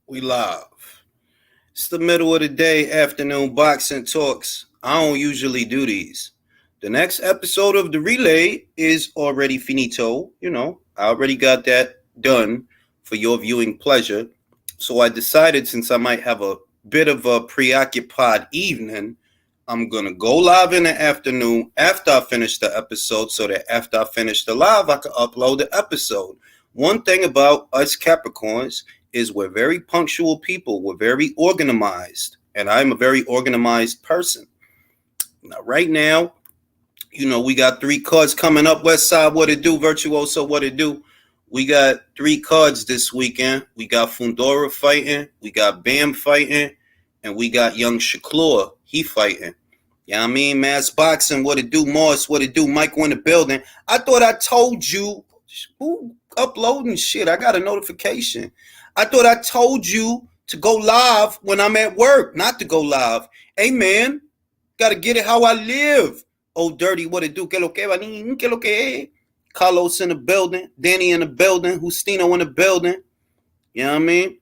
We live. It's the middle of the day, afternoon boxing talks. I don't usually do these. The next episode of the relay is already finito. I already got that done for your viewing pleasure. So I decided, since I might have a bit of a preoccupied evening, I'm going to go live in the afternoon after I finish the episode so that after I finish the live, I can upload the episode. One thing about us Capricorns is we're very punctual people. We're very organized. And I'm a very organized person. Now, right now, we got 3 cards coming up. West Side, what it do? Virtuoso, what it do? We got 3 cards this weekend. We got Fundora fighting. We got Bam fighting. And we got Young Shaklor. He fighting. I mean? Mass Boxing, what it do? Morris, what it do? Michael in the building. I thought I told you. Who uploading shit? I got a notification. I thought I told you to go live when I'm at work, not to go live. Hey, man, got to get it how I live. Oh, Dirty, what it do? Que lo que, manín? Que lo que? Carlos in the building. Danny in the building. Justino in the building. You know what I mean?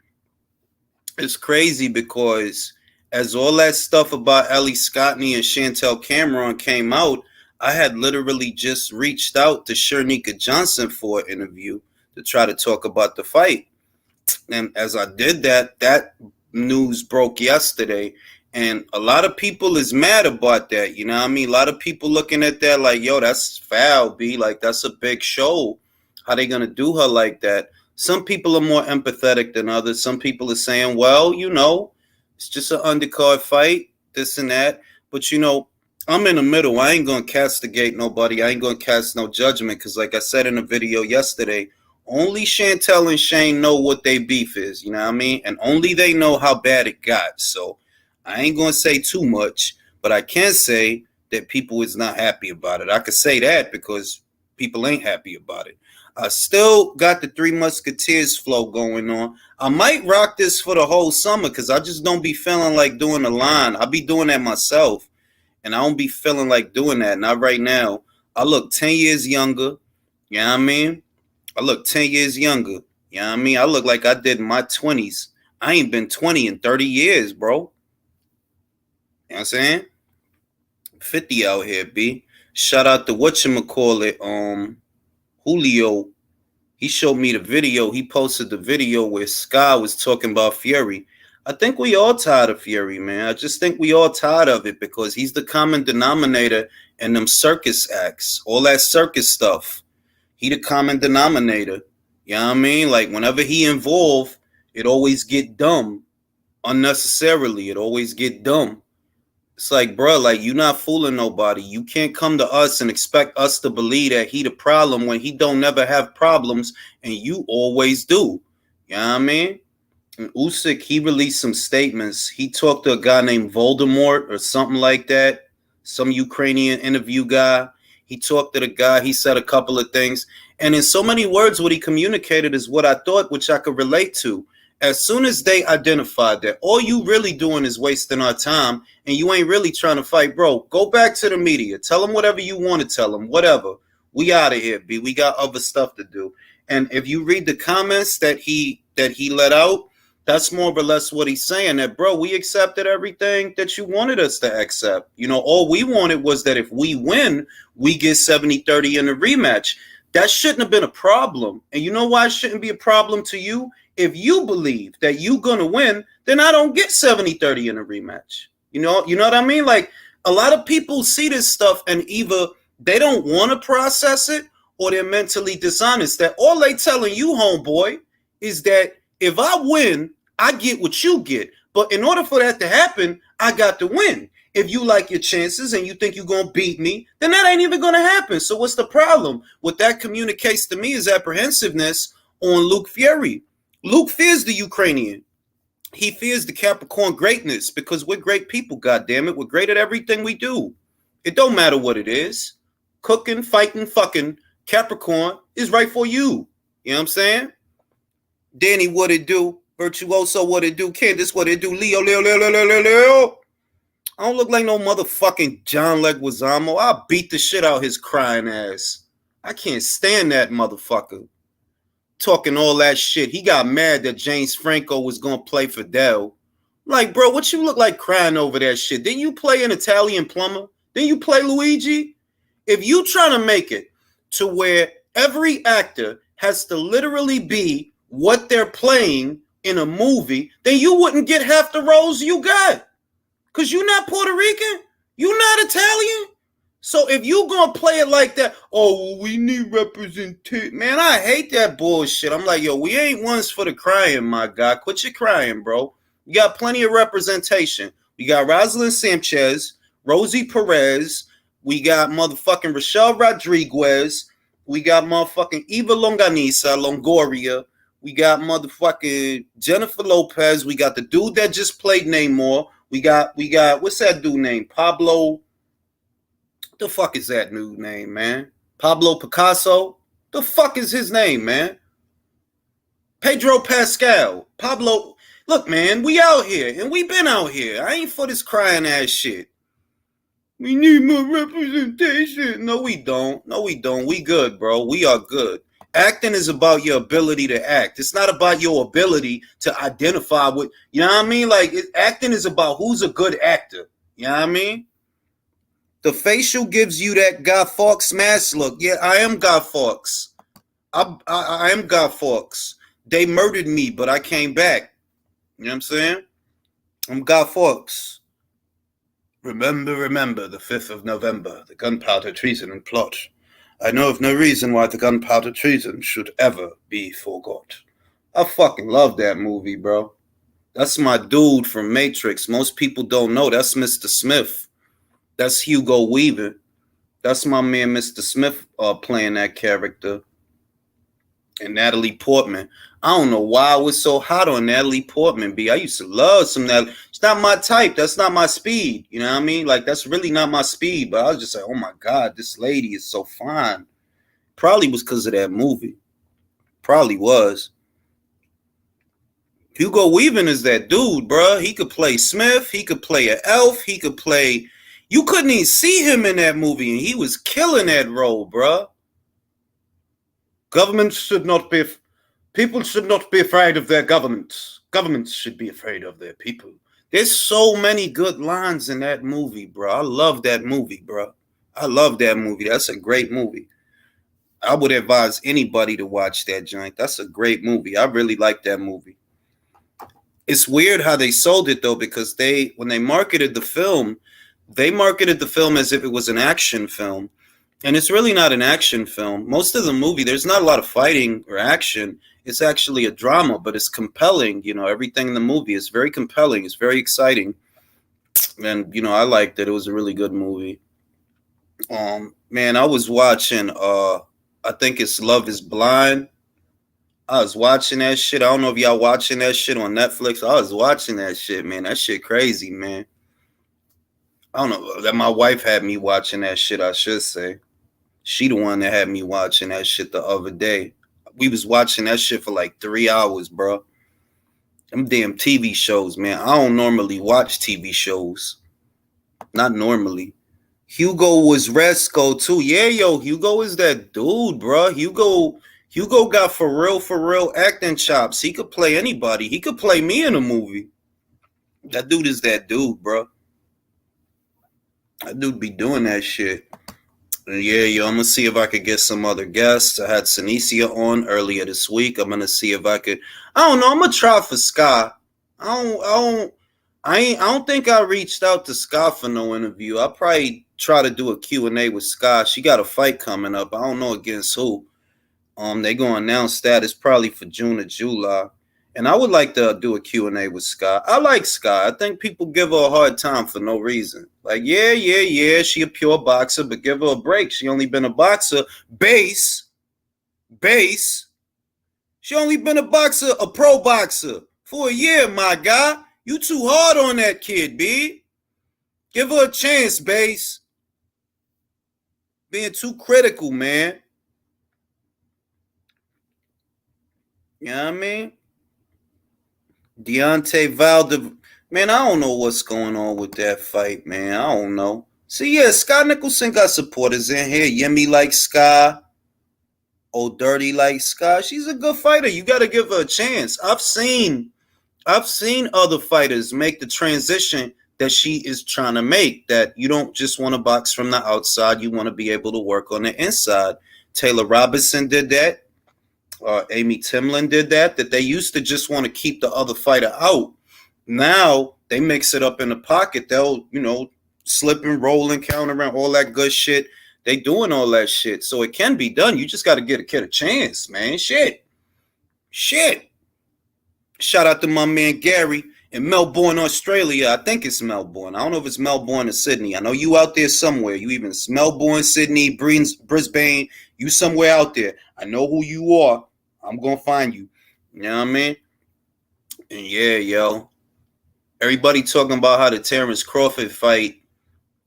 It's crazy because as all that stuff about Ellie Scottney and Chantel Cameron came out, I had literally just reached out to Shernika Johnson for an interview to try to talk about the fight. And as I did that news broke yesterday. And a lot of people is mad about that. You know what I mean? A lot of people looking at that like, yo, that's foul, B. Like, that's a big show. How they going to do her like that? Some people are more empathetic than others. Some people are saying, well, it's just an undercard fight, this and that. But, I'm in the middle. I ain't going to castigate nobody. I ain't going to cast no judgment because, like I said in a video yesterday, only Chantel and Shane know what they beef is, you know what I mean? And only they know how bad it got. So I ain't going to say too much, but I can say that people is not happy about it. I could say that because people ain't happy about it. I still got the 3 Musketeers flow going on. I might rock this for the whole summer because I just don't be feeling like doing the line. I be doing that myself, and I don't be feeling like doing that. Not right now. I look 10 years younger. You know what I mean? I look 10 years younger. You know what I mean? I look like I did in my 20s. I ain't been 20 in 30 years, bro. You know what I'm saying? 50 out here, B. Shout out to whatchamacallit, Julio. He showed me the video. He posted the video where Sky was talking about Fury. I think we all tired of Fury, man. I just think we all tired of it because he's the common denominator in them circus acts. All that circus stuff. He the common denominator. You know what I mean? Like, whenever he involved, it always get dumb. Unnecessarily, it always get dumb. It's like, bro, like, you not fooling nobody. You can't come to us and expect us to believe that he the problem when he don't never have problems, and you always do. You know what I mean? And Usyk, he released some statements. He talked to a guy named Voldemort or something like that, some Ukrainian interview guy. He talked to the guy. He said a couple of things. And in so many words, what he communicated is what I thought, which I could relate to. As soon as they identified that all you really doing is wasting our time and you ain't really trying to fight, bro, go back to the media. Tell them whatever you want to tell them, whatever. We out of here, B. We got other stuff to do. And if you read the comments that he let out, that's more or less what he's saying, that, bro, we accepted everything that you wanted us to accept. All we wanted was that if we win, we get 70-30 in the rematch. That shouldn't have been a problem. And you know why it shouldn't be a problem to you? If you believe that you're going to win, then I don't get 70-30 in a rematch. You know what I mean? Like, a lot of people see this stuff and either they don't want to process it or they're mentally dishonest. That all they telling you, homeboy, is that if I win, I get what you get. But in order for that to happen, I got to win. If you like your chances and you think you're going to beat me, then that ain't even going to happen. So what's the problem? What that communicates to me is apprehensiveness on Luke Fury. Luke fears the Ukrainian. He fears the Capricorn greatness because we're great people, goddammit. We're great at everything we do. It don't matter what it is. Cooking, fighting, fucking, Capricorn is right for you. You know what I'm saying? Danny, what it do? Virtuoso, what it do? Candace, what it do? Leo. I don't look like no motherfucking John Leguizamo. I'll beat the shit out his crying ass. I can't stand that motherfucker. talking all that shit. He got mad that James Franco was gonna play Fidel. Like, bro, what you look like crying over that shit? Didn't you play an Italian plumber? Didn't you play Luigi? If you trying to make it to where every actor has to literally be what they're playing in a movie, then you wouldn't get half the roles you got. Because you're not Puerto Rican. You're not Italian. So if you gonna play it like that, oh, we need representation. Man, I hate that bullshit. I'm like, yo, we ain't ones for the crying, my guy. Quit your crying, bro. You got plenty of representation. We got Rosalind Sanchez, Rosie Perez. We got motherfucking Rochelle Rodriguez. We got motherfucking Eva Longoria. We got motherfucking Jennifer Lopez. We got the dude that just played Namor. We got what's that dude name? Pablo. The fuck is that dude name, man? Pablo Picasso? The fuck is his name, man? Pedro Pascal. Pablo. Look, man, we out here, and we been out here. I ain't for this crying ass shit. We need more representation. No, we don't. No, we don't. We good, bro. We are good. Acting is about your ability to act. It's not about your ability to identify with, you know what I mean? Like, acting is about who's a good actor. You know what I mean? The facial gives you that Guy Fawkes mask look. Yeah, I am Guy Fawkes. I am Guy Fawkes. They murdered me, but I came back. You know what I'm saying? I'm Guy Fawkes. Remember, the 5th of November, the gunpowder treason and plot. I know of no reason why the gunpowder treason should ever be forgot. I fucking love that movie, bro. That's my dude from Matrix. Most people don't know. That's Mr. Smith. That's Hugo Weaving. That's my man, Mr. Smith, playing that character. And Natalie Portman. I don't know why I was so hot on Natalie Portman, B. I used to love some Natalie. It's not my type. That's not my speed. You know what I mean? Like, that's really not my speed. But I was just like, oh my God, this lady is so fine. Probably was because of that movie. Probably was. Hugo Weaving is that dude, bro. He could play Smith. He could play an elf. He could play... You couldn't even see him in that movie, and he was killing that role, bro. Governments should not be... People should not be afraid of their governments. Governments should be afraid of their people. There's so many good lines in that movie, bro. I love that movie, bro. I love that movie. That's a great movie. I would advise anybody to watch that joint. That's a great movie. I really like that movie. It's weird how they sold it, though, because when they marketed the film, they marketed the film as if it was an action film. And it's really not an action film. Most of the movie, there's not a lot of fighting or action. It's actually a drama, but it's compelling. You know, everything in the movie is very compelling. It's very exciting. And, you know, I liked it. It was a really good movie. Man, I was watching, I think it's Love is Blind. I was watching that shit. I don't know if y'all watching that shit on Netflix. I was watching that shit, man. That shit crazy, man. I don't know. That my wife had me watching that shit, I should say. She the one that had me watching that shit the other day. We was watching that shit for like 3 hours, bro. Them damn TV shows, man. I don't normally watch TV shows. Not normally. Hugo was Resco too. Yeah, yo, Hugo is that dude, bro. Hugo got for real acting chops. He could play anybody. He could play me in a movie. That dude is that dude, bro. That dude be doing that shit. Yeah, yo, I'm gonna see if I could get some other guests. I had Sinicia on earlier this week. I'm gonna see if I could. I don't know. I'm gonna try for Sky. I don't think I reached out to Sky for no interview. I'll probably try to do a Q&A with Sky. She got a fight coming up. I don't know against who. They gonna announce that. It's probably for June or July. And I would like to do a Q&A with Sky. I like Sky. I think people give her a hard time for no reason. Like, yeah, she a pure boxer, but give her a break. She only been a boxer. Base. She only been a boxer, a pro boxer, for a year, my guy. You too hard on that kid, B. Give her a chance, Base. Being too critical, man. You know what I mean? Deontay Wilder, man, I don't know what's going on with that fight, man. I don't know. See, yeah, Sky Nicholson got supporters in here. Yemi like Sky. Old Dirty like Sky. She's a good fighter. You got to give her a chance. I've seen other fighters make the transition that she is trying to make. That you don't just want to box from the outside. You want to be able to work on the inside. Taylor Robinson did that. Amy Timlin did that. That they used to just want to keep the other fighter out. Now they mix it up in the pocket. They'll slip and roll and counter around all that good shit. They doing all that shit, so it can be done. You just got to get a kid a chance, man. Shit. Shout out to my man Gary in Melbourne, Australia. I think it's Melbourne. I don't know if it's Melbourne or Sydney. I know you out there somewhere. You even Melbourne, Sydney, Brisbane. You somewhere out there. I know who you are. I'm gonna find you. You know what I mean? And yeah, yo. Everybody talking about how the Terrence Crawford fight,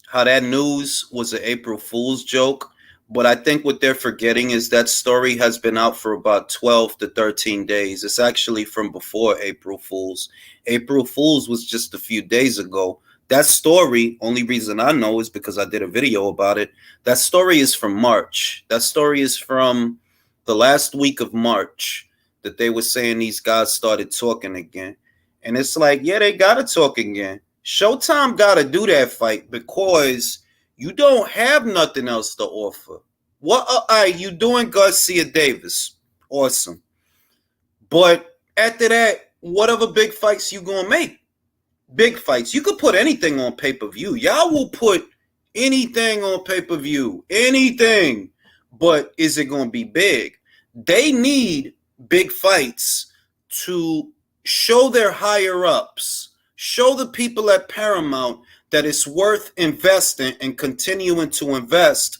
how that news was an April Fool's joke. But I think what they're forgetting is that story has been out for about 12 to 13 days. It's actually from before April Fool's. April Fool's was just a few days ago. That story, only reason I know is because I did a video about it. That story is from March. That story is from the last week of March that they were saying these guys started talking again. And it's like, yeah, they got to talk again. Showtime got to do that fight because you don't have nothing else to offer. What are you doing, Garcia Davis? Awesome. But after that, what other big fights you gonna make? Big fights. You could put anything on pay-per-view. Y'all will put anything on pay-per-view. Anything. But is it gonna be big? They need big fights to show their higher ups, show the people at Paramount that it's worth investing and continuing to invest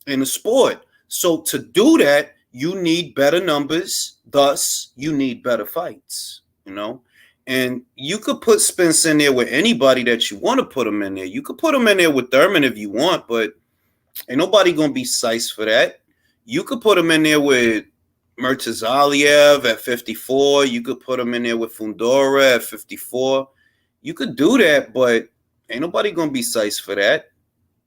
in the sport. So to do that, you need better numbers. Thus, you need better fights, And you could put Spence in there with anybody that you want to put him in there. You could put him in there with Thurman if you want, but ain't nobody going to be sized for that. You could put him in there with Murtazaliev at 54. You could put him in there with Fundora at 54. You could do that, but ain't nobody going to be sized for that.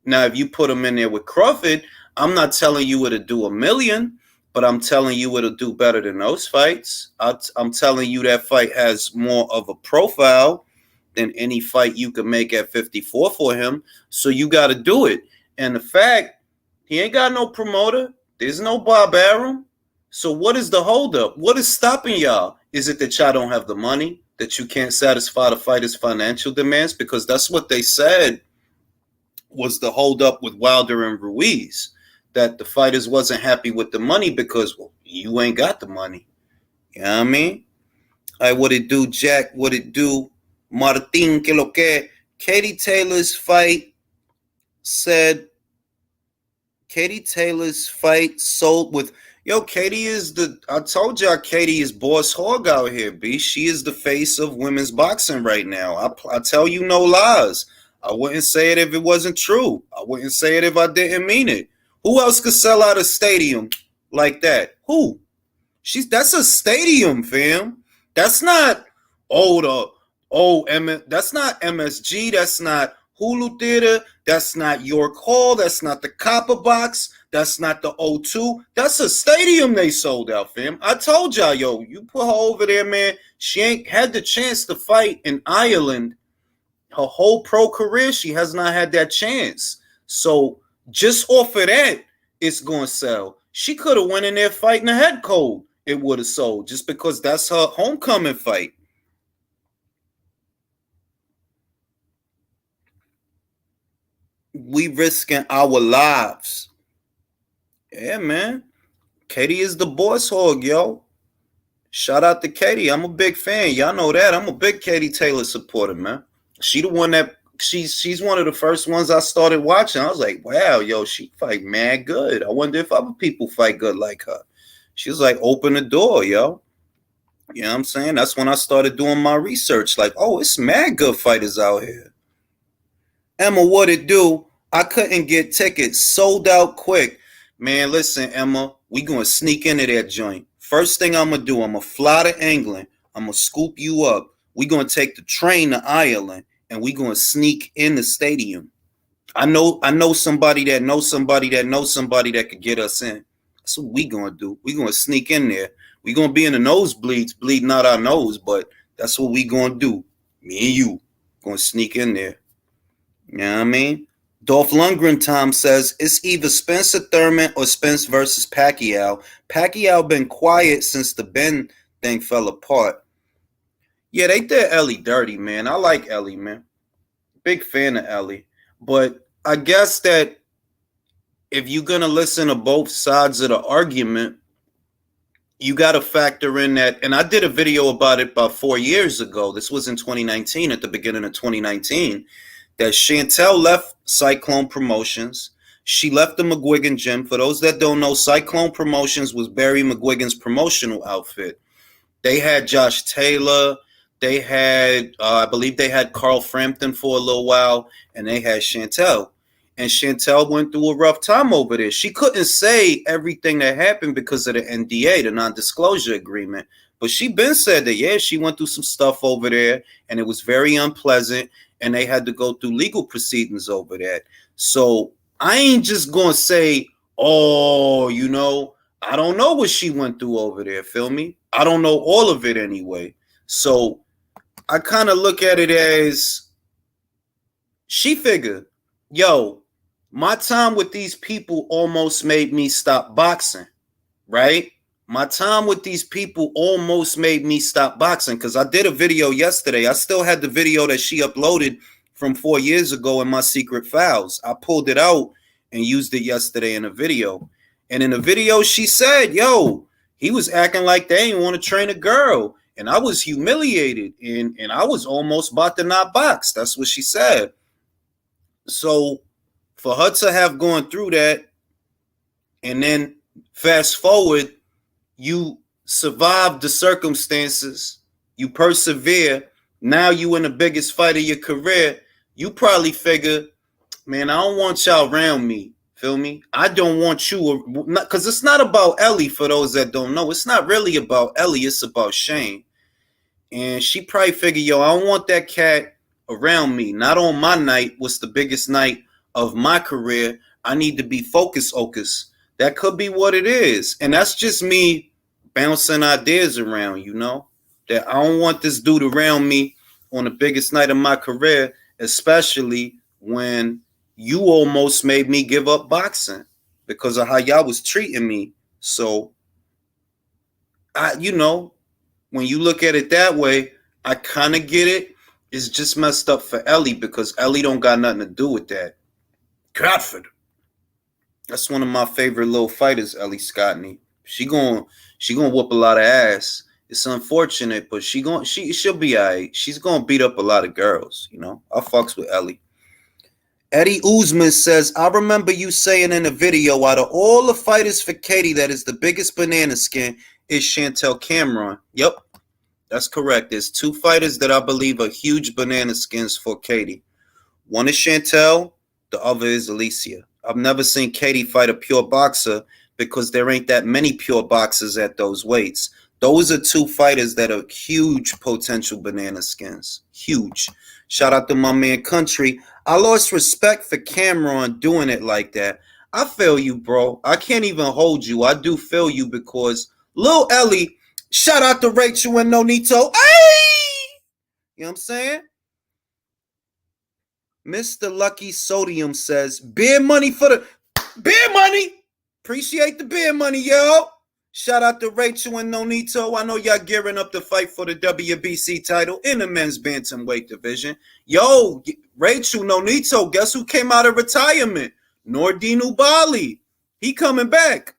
Now, if you put him in there with Crawford, I'm not telling you it'll do $1 million, but I'm telling you it'll do better than those fights. I'm telling you that fight has more of a profile than any fight you could make at 54 for him. So you got to do it. And the fact, he ain't got no promoter. There's no Bob Arum. So what is the holdup? What is stopping y'all? Is it that y'all don't have the money? That you can't satisfy the fighters' financial demands? Because that's what they said was the holdup with Wilder and Ruiz. That the fighters wasn't happy with the money because, well, you ain't got the money. You know what I mean? Hey, what it do, Jack? What it do? Martin, que lo que? Katie Taylor's fight sold with... Yo, Katie is I told y'all Katie is boss hog out here, B. She is the face of women's boxing right now. I tell you no lies. I wouldn't say it if it wasn't true. I wouldn't say it if I didn't mean it. Who else could sell out a stadium like that? Who? That's a stadium, fam. That's not that's not MSG. That's not Hulu Theater. That's not York Hall. That's not the Copper Box. That's not the O2. That's a stadium they sold out, fam. I told y'all, yo, you put her over there, man. She ain't had the chance to fight in Ireland. Her whole pro career, she has not had that chance. So just off of that, it's going to sell. She could have went in there fighting a head cold. It would have sold just because that's her homecoming fight. We risking our lives. Yeah, man. Katie is the boss hog, yo. Shout out to Katie. I'm a big fan. Y'all know that. I'm a big Katie Taylor supporter, man. She the one that she's one of the first ones I started watching. I was like, wow, yo, she fight mad good. I wonder if other people fight good like her. She was like, open the door, yo. You know what I'm saying? That's when I started doing my research. Like, oh, it's mad good fighters out here. Emma, what it do? I couldn't get tickets. Sold out quick. Man, listen, Emma, we going to sneak into that joint. First thing I'm going to do, I'm going to fly to England. I'm going to scoop you up. We going to take the train to Ireland, and we going to sneak in the stadium. I know somebody that knows somebody that knows somebody that could get us in. That's what we gonna do. We gonna sneak in there. We gonna be in the nosebleeds, bleeding out our nose, but that's what we gonna do. Me and you gonna sneak in there. You know what I mean? Dolph Lundgren Tom says it's either Spencer Thurman or Spence versus Pacquiao. Pacquiao been quiet since the Ben thing fell apart. Yeah, they did Ellie dirty, man. I like Ellie, man. Big fan of Ellie. But I guess that if you're gonna listen to both sides of the argument, you got to factor in that. And I did a video about it about 4 years ago. This was in 2019, at the beginning of 2019, that Chantel left Cyclone Promotions. She left the McGuigan Gym. For those that don't know, Cyclone Promotions was Barry McGuigan's promotional outfit. They had Josh Taylor. They had, I believe they had Carl Frampton for a little while, and they had Chantel. And Chantel went through a rough time over there. She couldn't say everything that happened because of the NDA, the non-disclosure agreement. But she been said that, yeah, she went through some stuff over there, and it was very unpleasant, and they had to go through legal proceedings over that. So I ain't just going to say, oh, I don't know what she went through over there, feel me? I don't know all of it anyway. So I kind of look at it as she figured, yo, my time with these people almost made me stop boxing, right? My time with these people almost made me stop boxing because I did a video yesterday. I still had the video that she uploaded from 4 years ago in my secret files. I pulled it out and used it yesterday in a video. And in the video, she said, yo, he was acting like they ain't want to train a girl. And I was humiliated and I was almost about to not box. That's what she said. So for her to have gone through that, and then fast forward, you survive the circumstances, you persevere, now you in the biggest fight of your career, you probably figure, man, I don't want y'all around me, feel me? I don't want you, because it's not about Ellie, for those that don't know. It's not really about Ellie, it's about Shane. And she probably figured, yo, I don't want that cat around me. Not on my night, what's the biggest night of my career. I need to be focused. That could be what it is. And that's just me bouncing ideas around, that I don't want this dude around me on the biggest night of my career, especially when you almost made me give up boxing because of how y'all was treating me. So, when you look at it that way, I kind of get it. It's just messed up for Ellie because Ellie don't got nothing to do with that. Crawford. That's one of my favorite little fighters, Ellie Scottney. She'll whoop a lot of ass. It's unfortunate, but she'll be alright. She's gonna beat up a lot of girls, I fucks with Ellie. Eddie Uzman says, I remember you saying in a video, out of all the fighters for Katie, that is the biggest banana skin is Chantel Cameron. Yep, that's correct. There's 2 fighters that I believe are huge banana skins for Katie. One is Chantel, the other is Alicia. I've never seen Katie fight a pure boxer because there ain't that many pure boxers at those weights. Those are 2 fighters that are huge potential banana skins. Huge. Shout out to my man Country. I lost respect for Cameron doing it like that. I feel you, bro. I can't even hold you. I do feel you because Lil Ellie, shout out to Rachel and Nonito. Hey! You know what I'm saying? Mr. Lucky Sodium says, beer money for the beer money. Appreciate the beer money, yo. Shout out to Rachel and Nonito. I know y'all gearing up to fight for the WBC title in the men's bantamweight division. Yo, Rachel, Nonito, guess who came out of retirement? Nordine Ubali. He coming back.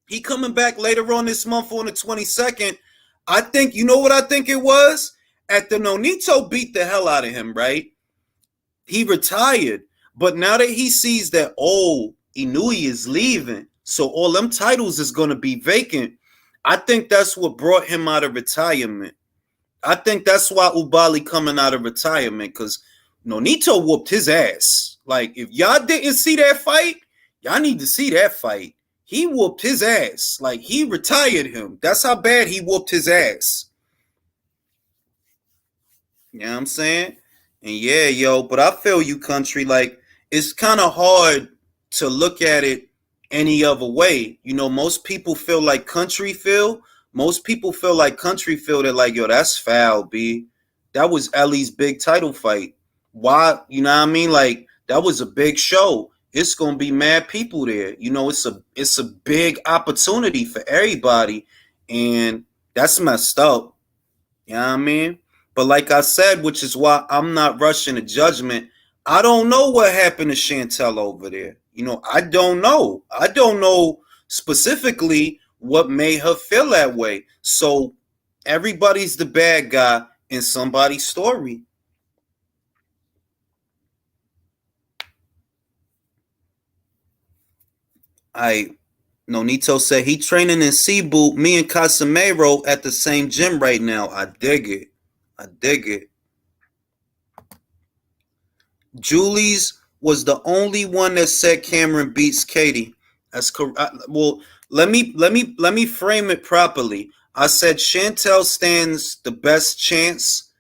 He coming back later on this month on the 22nd. I think, you know what I think it was? After Nonito beat the hell out of him, right? He retired. But now that he sees that, Inui is leaving, so all them titles is going to be vacant, I think that's what brought him out of retirement. I think that's why Ubali coming out of retirement, because Nonito whooped his ass. Like, if y'all didn't see that fight, y'all need to see that fight. He whooped his ass. Like, he retired him. That's how bad he whooped his ass. You know what I'm saying? And yeah, yo, but I feel you, Country. Like, it's kind of hard to look at it any other way. Most people feel like country feel. Most people feel like country feel. They're like, yo, that's foul, B. That was Ellie's big title fight. Why? You know what I mean? Like, that was a big show. It's gonna be mad people there. It's a big opportunity for everybody, and that's messed up. You know what I mean? But like I said, which is why I'm not rushing to judgment. I don't know what happened to Chantel over there. I don't know. I don't know specifically what made her feel that way. So everybody's the bad guy in somebody's story. I Nonito said he training in Cebu. Me and Casimiro at the same gym right now. I dig it. I dig it. Julie's was the only one that said Cameron beats Katie. That's correct. Well, let me frame it properly. I said Chantel stands the best chance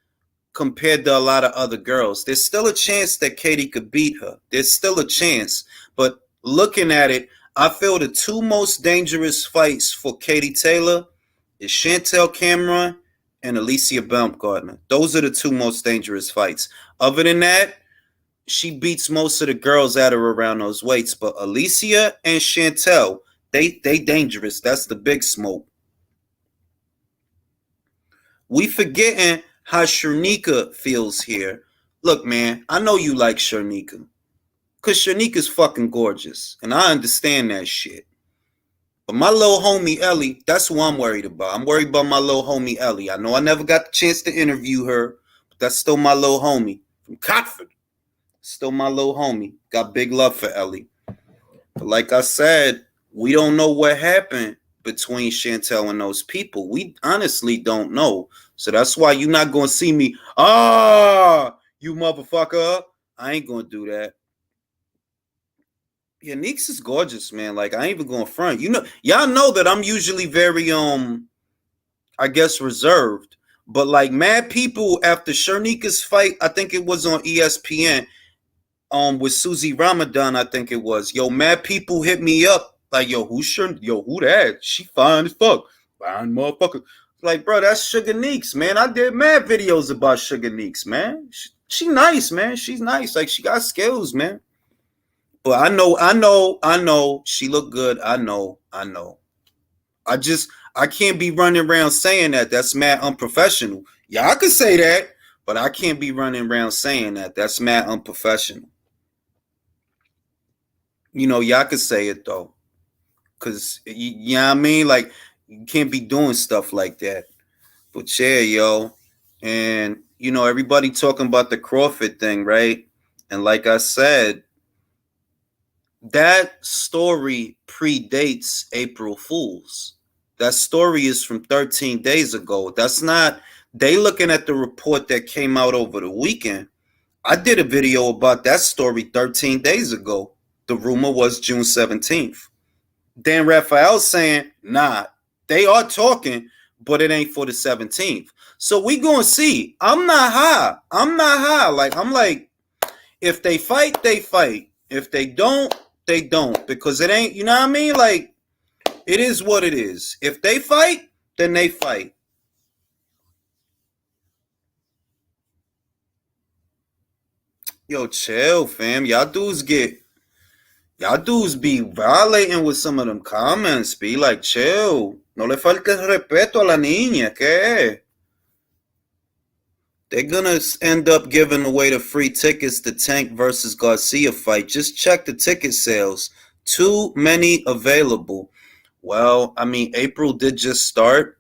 compared to a lot of other girls. There's still a chance that Katie could beat her. There's still a chance. But looking at it, I feel the two most dangerous fights for Katie Taylor is Chantel Cameron and Alicia Baumgartner. Those are the two most dangerous fights. Other than that, she beats most of the girls at her around those weights. But Alicia and Chantel, they dangerous. That's the big smoke. We forgetting how Shernika feels here. Look, man, I know you like Shernika. Because Shanika's fucking gorgeous. And I understand that shit. But my little homie Ellie, that's who I'm worried about. I'm worried about my little homie Ellie. I know I never got the chance to interview her, but that's still my little homie from Cotford. Still my little homie. Got big love for Ellie. But like I said, we don't know what happened between Chantel and those people. We honestly don't know. So that's why you're not going to see me, you motherfucker. I ain't going to do that. Yeah, Neeks is gorgeous, man. Like, I ain't even going front. Y'all know that I'm usually very, I guess, reserved. But, like, mad people after Shernika's fight, I think it was on ESPN, with Susie Ramadan, I think it was. Yo, mad people hit me up. Like, yo, who that? She fine as fuck. Fine motherfucker. Like, bro, that's Sugar Neeks, man. I did mad videos about Sugar Neeks, man. She nice, man. She's nice. Like, she got skills, man. But I know. She look good. I know. I can't be running around saying that. That's mad unprofessional. Y'all could say that, but I can't be running around saying that. That's mad unprofessional. Y'all could say it though. Cause you know what I mean? Like, you can't be doing stuff like that. But yeah, yo. And everybody talking about the Crawford thing, right? And like I said, that story predates April Fools. That story is from 13 days ago. That's not, they looking at the report that came out over the weekend. I did a video about that story 13 days ago. The rumor was June 17th. Dan Raphael saying, nah, they are talking, but it ain't for the 17th. So we gonna see. I'm not high. Like, I'm like, if they fight, they fight. If they don't, they don't. Because it ain't, you know what I mean? Like, it is what it is. If they fight, then they fight. Yo, chill, fam. Y'all dudes be violating with some of them comments. Be like, chill. No le faltes respeto a la niña, ¿qué? They're gonna end up giving away the free tickets to Tank versus Garcia fight. Just check the ticket sales. Too many available. Well, I mean, April did just start.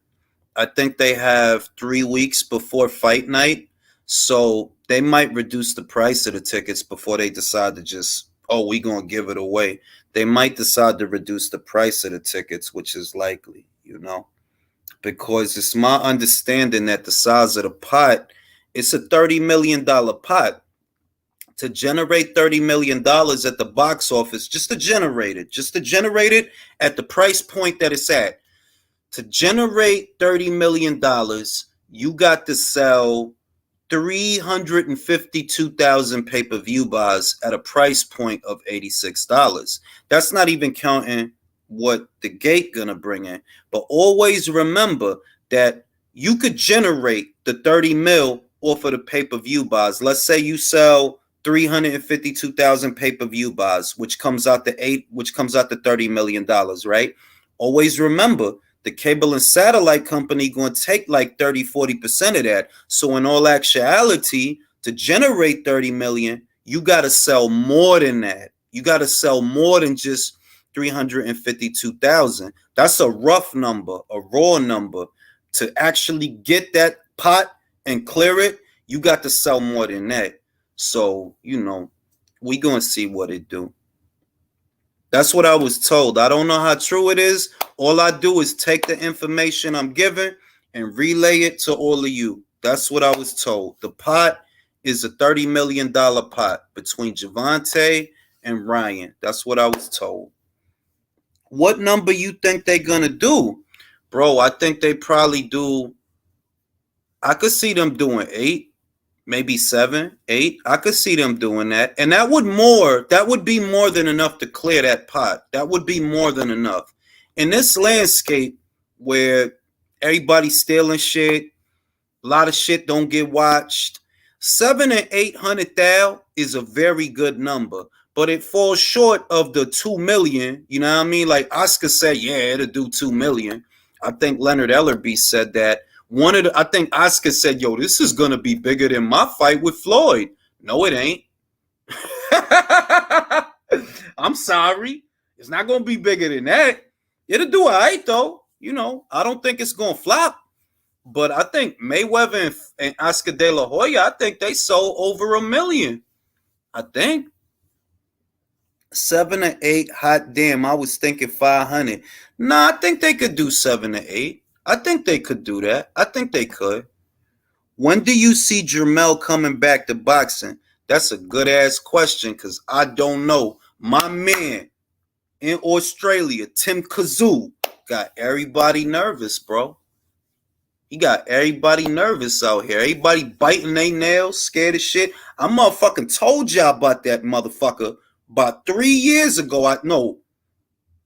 I think they have 3 weeks before fight night. So they might reduce the price of the tickets before they decide to just, we gonna give it away. They might decide to reduce the price of the tickets, which is likely, because it's my understanding that the size of the pot, it's a $30 million pot. To generate $30 million at the box office, just to generate it at the price point that it's at. To generate $30 million, you got to sell 352,000 pay-per-view buys at a price point of $86. That's not even counting what the gate gonna bring in. But always remember that you could generate the 30 mil off of the pay-per-view buys. Let's say you sell 352,000 pay-per-view buys, which comes out to $30 million, right? Always remember, the cable and satellite company going to take like 30-40% of that. So in all actuality, to generate 30 million, you got to sell more than that. You got to sell more than just 352,000. That's a rough number, a raw number. To actually get that pot and clear it, you got to sell more than that. So, we going to see what it do. That's what I was told. I don't know how true it is. All I do is take the information I'm given and relay it to all of you. That's what I was told. The pot is a $30 million pot between Javante and Ryan. That's what I was told. What number you think they're going to do? Bro, I think they probably do. I could see them doing 8. Maybe 7, 8. I could see them doing that. And that would be more than enough to clear that pot. That would be more than enough. In this landscape where everybody's stealing shit, a lot of shit don't get watched, 7 and 800,000 is a very good number. But it falls short of the 2 million. You know what I mean? Like Oscar said, yeah, it'll do 2 million. I think Leonard Ellerby said that. I think Oscar said, yo, this is going to be bigger than my fight with Floyd. No, it ain't. I'm sorry. It's not going to be bigger than that. It'll do all right, though. I don't think it's going to flop. But I think Mayweather and Oscar De La Hoya, I think they sold over 1 million. I think. 7 or 8, hot damn, I was thinking 500. Nah, I think they could do 7 or 8. I think they could do that. I think they could. When do you see Jermell coming back to boxing? That's a good-ass question because I don't know. My man in Australia, Tim Kazoo, got everybody nervous, bro. He got everybody nervous out here. Everybody biting their nails, scared as shit. I motherfucking told y'all about that motherfucker about 3 years ago.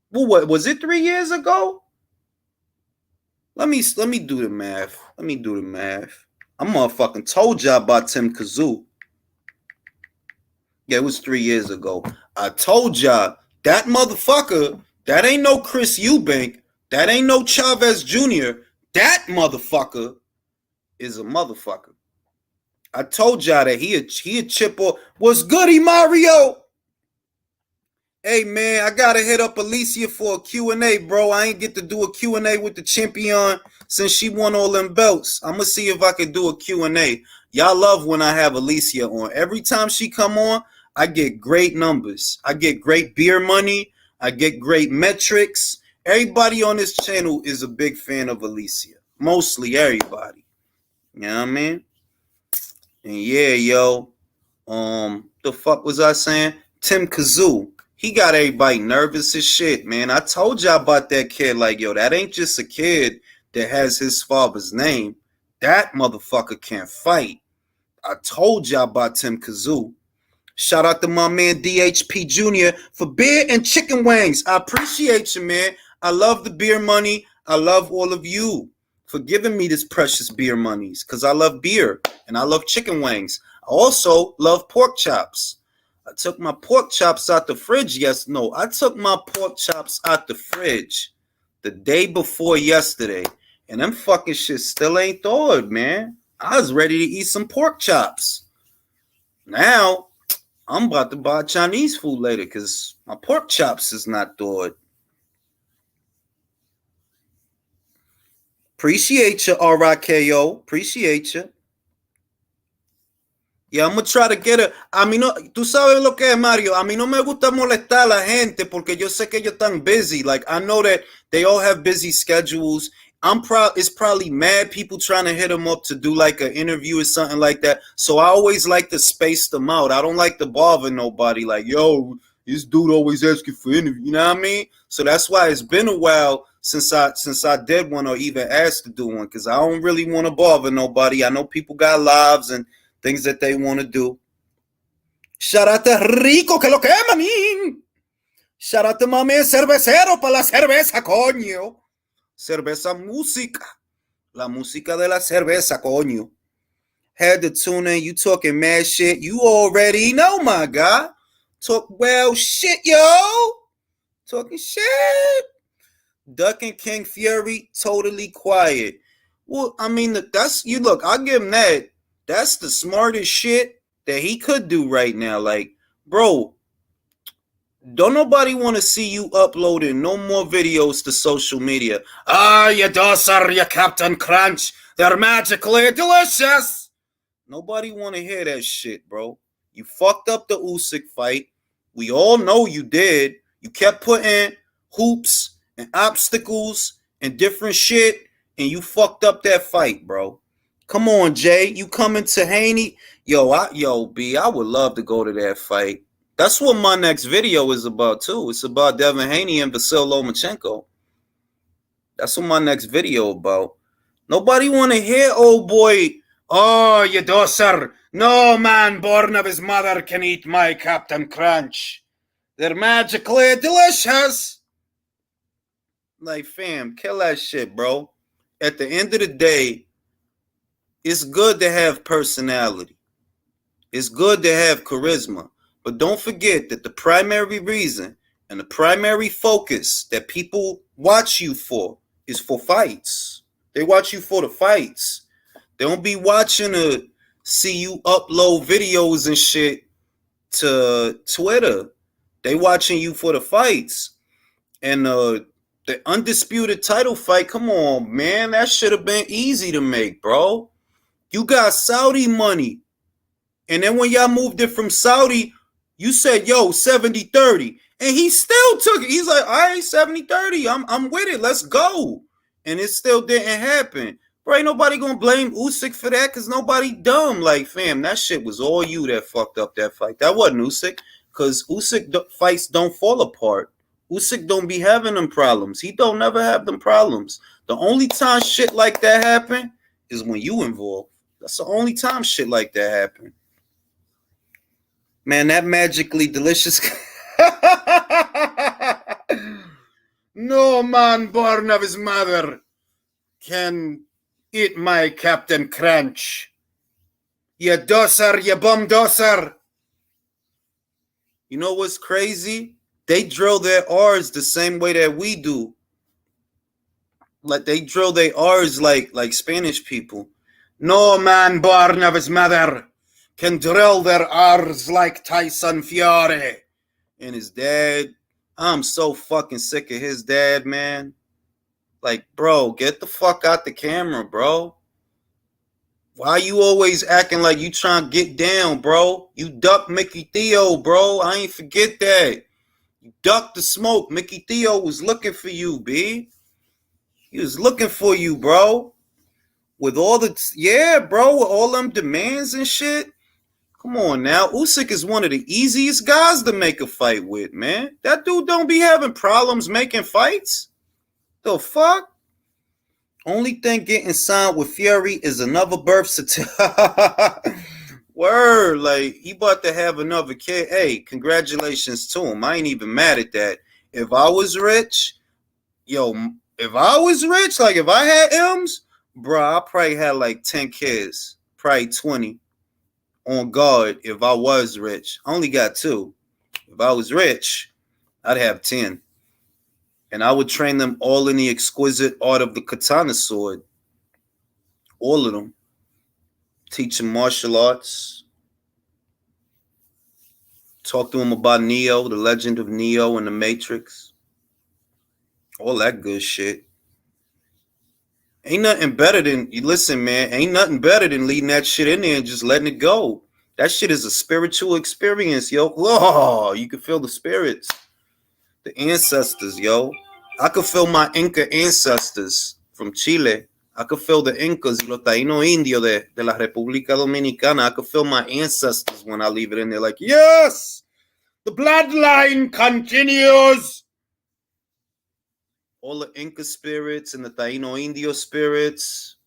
What was it 3 years ago? Let me do the math. I motherfucking told y'all about Tim Kazoo. Yeah, it was 3 years ago. I told y'all that motherfucker, that ain't no Chris Eubank. That ain't no Chavez Jr. That motherfucker is a motherfucker. I told y'all that he a chip off. What's goody, Mario? Hey, man, I got to hit up Alicia for a Q&A, bro. I ain't get to do a Q&A with the champion since she won all them belts. I'm going to see if I can do a Q&A. Y'all love when I have Alicia on. Every time she come on, I get great numbers. I get great beer money. I get great metrics. Everybody on this channel is a big fan of Alicia. Mostly everybody. You know what I mean? And yeah, yo. The fuck was I saying? Tim Kazoo. He got everybody nervous as shit, man. I told y'all about that kid. Like, yo, that ain't just a kid that has his father's name. That motherfucker can't fight. I told y'all about Tim Kazoo. Shout out to my man DHP Jr. for beer and chicken wings. I appreciate you, man. I love the beer money. I love all of you for giving me this precious beer monies because I love beer and I love chicken wings. I also love pork chops. I took my pork chops out the fridge. I took my pork chops out the fridge the day before yesterday. And them fucking shit still ain't thawed, man. I was ready to eat some pork chops. Now, I'm about to buy Chinese food later because my pork chops is not thawed. Appreciate you, RIKO. Appreciate you. Yeah, I'm gonna try to get it. A mí no, tú sabes lo que es, Mario. A mí no me gusta molestar a la gente porque yo sé que ellos están busy. Like, I know that they all have busy schedules. It's probably mad people trying to hit them up to do like an interview or something like that. So I always like to space them out. I don't like to bother nobody. Like, yo, this dude always asking for interview. You know what I mean? So that's why it's been a while since I did one or even asked to do one, because I don't really want to bother nobody. I know people got lives and things that they want to do. Shout out to Rico, que lo que manín. Shout out to my man Cervecero para la cerveza, coño. Cerveza música. La música de la cerveza, coño. Had to tune in. You talking mad shit. You already know, my guy. Talk well shit, yo. Talking shit. Duck and King Fury, totally quiet. Well, I mean, that's, you look, I'll give him that. That's the smartest shit that he could do right now. Like, bro, don't nobody want to see you uploading no more videos to social media. You dosser, you Captain Crunch. They're magically delicious. Nobody want to hear that shit, bro. You fucked up the Usyk fight. We all know you did. You kept putting hoops and obstacles and different shit, and you fucked up that fight, bro. Come on, Jay. You coming to Haney? B, I would love to go to that fight. That's what my next video is about, too. It's about Devin Haney and Vasyl Lomachenko. That's what my next video about. Nobody want to hear, old boy, oh, you dosser. No man born of his mother can eat my Captain Crunch. They're magically delicious. Like, fam, kill that shit, bro. At the end of the day, it's good to have personality. It's good to have charisma. But don't forget that the primary reason and the primary focus that people watch you for is for fights. They watch you for the fights. They don't be watching to see you upload videos and shit to Twitter. They watching you for the fights. And the undisputed title fight, come on, man. That should have been easy to make, bro. You got Saudi money. And then when y'all moved it from Saudi, you said, yo, 70-30. And he still took it. He's like, all right, 70-30. I'm with it. Let's go. And it still didn't happen. Bro, ain't nobody going to blame Usyk for that because nobody dumb. Like, fam, that shit was all you that fucked up that fight. That wasn't Usyk because Usyk fights don't fall apart. Usyk don't be having them problems. He don't never have them problems. The only time shit like that happen is when you involved. That's the only time shit like that happen. Man, that magically delicious. No man born of his mother can eat my Captain Crunch. You dosser, you bum dosser. You know what's crazy? They drill their R's the same way that we do. Like they drill their R's like Spanish people. No man born of his mother can drill their R's like Tyson Fury. And his dad, I'm so fucking sick of his dad, man. Like, bro, get the fuck out the camera, bro. Why you always acting like you trying to get down, bro? You ducked Mickey Theo, bro. I ain't forget that. You ducked the smoke. Mickey Theo was looking for you, B. He was looking for you, bro. With all the, with all them demands and shit. Come on now. Usyk is one of the easiest guys to make a fight with, man. That dude don't be having problems making fights. The fuck? Only thing getting signed with Fury is another birth certificate. Word, like, he about to have another kid. Hey, congratulations to him. I ain't even mad at that. If I was rich, like, if I had M's, bro, I probably had like 10 kids. Probably 20. On guard if I was rich. I only got 2. If I was rich, I'd have 10. And I would train them all in the exquisite art of the katana sword. All of them. Teach them martial arts. Talk to them about Neo, the legend of Neo and the Matrix. All that good shit. Ain't nothing better than, listen, man, ain't nothing better than leading that shit in there and just letting it go. That shit is a spiritual experience, yo. Whoa, you can feel the spirits. The ancestors, yo. I could feel my Inca ancestors from Chile. I could feel the Incas, los Taínos Indios de la República Dominicana. I could feel my ancestors when I leave it in there like, yes, the bloodline continues. all the Inca spirits and the Taino Indio spirits,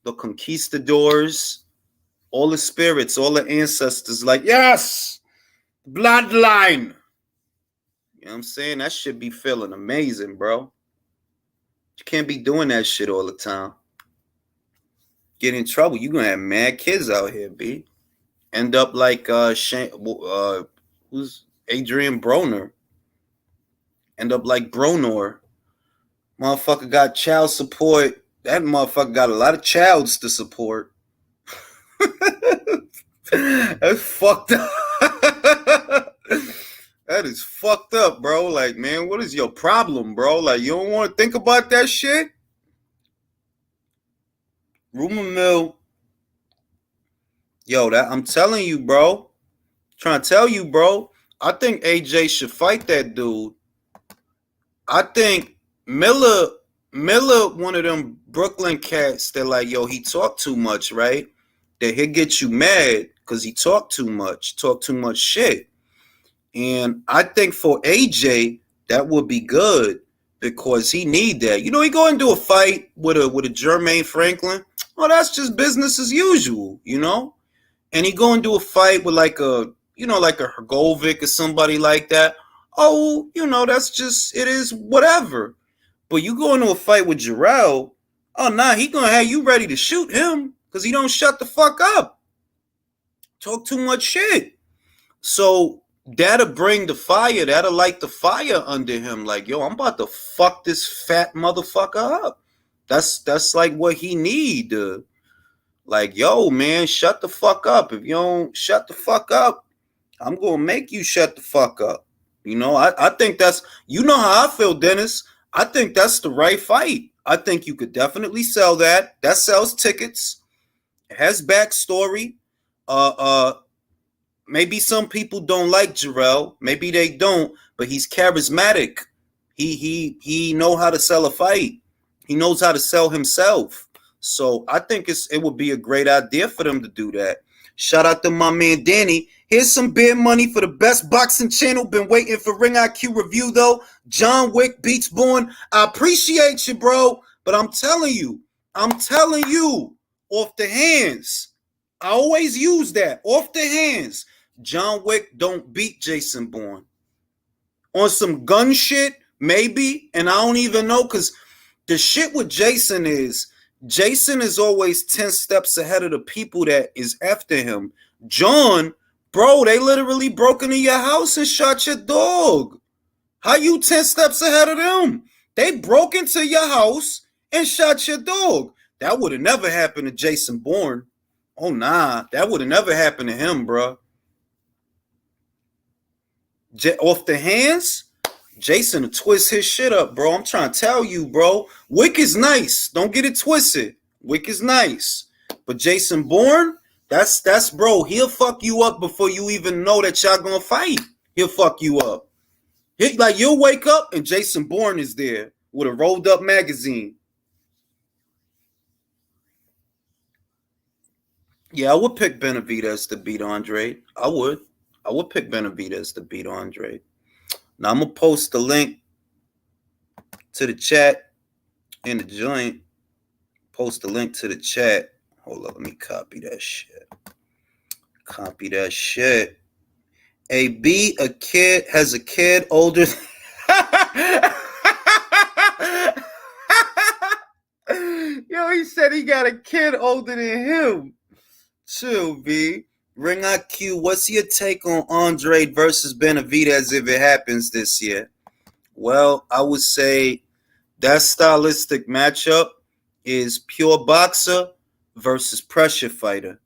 the conquistadors, all the spirits, all the ancestors, like, yes, bloodline. You know what I'm saying? That should be feeling amazing, bro. You can't be doing that shit all the time. Get in trouble. You gonna have mad kids out here, B. End up like who's Adrian Broner. End up like Bronor. Motherfucker got child support. That motherfucker got a lot of childs to support. That's fucked up. That is fucked up, bro. Like, man, what is your problem, bro? Like, you don't want to think about that shit? Rumor mill. Yo, that I'm telling you, bro. Trying to tell you, bro. I think AJ should fight that dude. I think Miller, one of them Brooklyn cats that like, yo, he talk too much, right? That he'll get you mad because he talk too much shit. And I think for AJ, that would be good because he need that. You know, he go and do a fight with a Jermaine Franklin. Oh, that's just business as usual, you know? And he go and do a fight with like a Hergovic or somebody like that. Oh, you know, that's just, it is whatever. But you go into a fight with Jarrell, oh, nah, he gonna have you ready to shoot him because he don't shut the fuck up. Talk too much shit. So that'll bring the fire, that'll light the fire under him. Like, yo, I'm about to fuck this fat motherfucker up. That's like what he need. Like, yo, man, shut the fuck up. If you don't shut the fuck up, I'm gonna make you shut the fuck up. You know, I think that's, you know how I feel, Dennis. I think that's the right fight. I think you could definitely sell that. That sells tickets. It has backstory. Maybe some people don't like Jarrell. Maybe they don't, but he's charismatic. He know how to sell a fight. He knows how to sell himself. So I think it would be a great idea for them to do that. Shout out to my man Danny. Here's some beer money for the best boxing channel. Been waiting for Ring IQ review though. John Wick Beats Born. I appreciate you, bro. But I'm telling you, off the hands. I always use that. Off the hands. John Wick don't beat Jason Bourne. On some gun shit, maybe. And I don't even know, because the shit with Jason is always 10 steps ahead of the people that is after him. John, bro, they literally broke into your house and shot your dog. How you 10 steps ahead of them? They broke into your house and shot your dog. That would have never happened to Jason Bourne. Oh, nah. That would have never happened to him, bro. Off the hands, Jason will twist his shit up, bro. I'm trying to tell you, bro. Wick is nice. Don't get it twisted. Wick is nice. But Jason Bourne, that's bro. He'll fuck you up before you even know that y'all gonna fight. He'll fuck you up. Like, you'll wake up and Jason Bourne is there with a rolled up magazine. Yeah, I would pick Benavidez to beat Andre. I would pick Benavidez to beat Andre. Now I'm gonna post the link to the chat in the joint. Post the link to the chat. Hold up, let me copy that shit. A kid has a kid older. Yo, he said he got a kid older than him. Chill, B. Ring IQ, what's your take on Andre versus Benavidez if it happens this year? Well, I would say that stylistic matchup is pure boxer versus pressure fighter.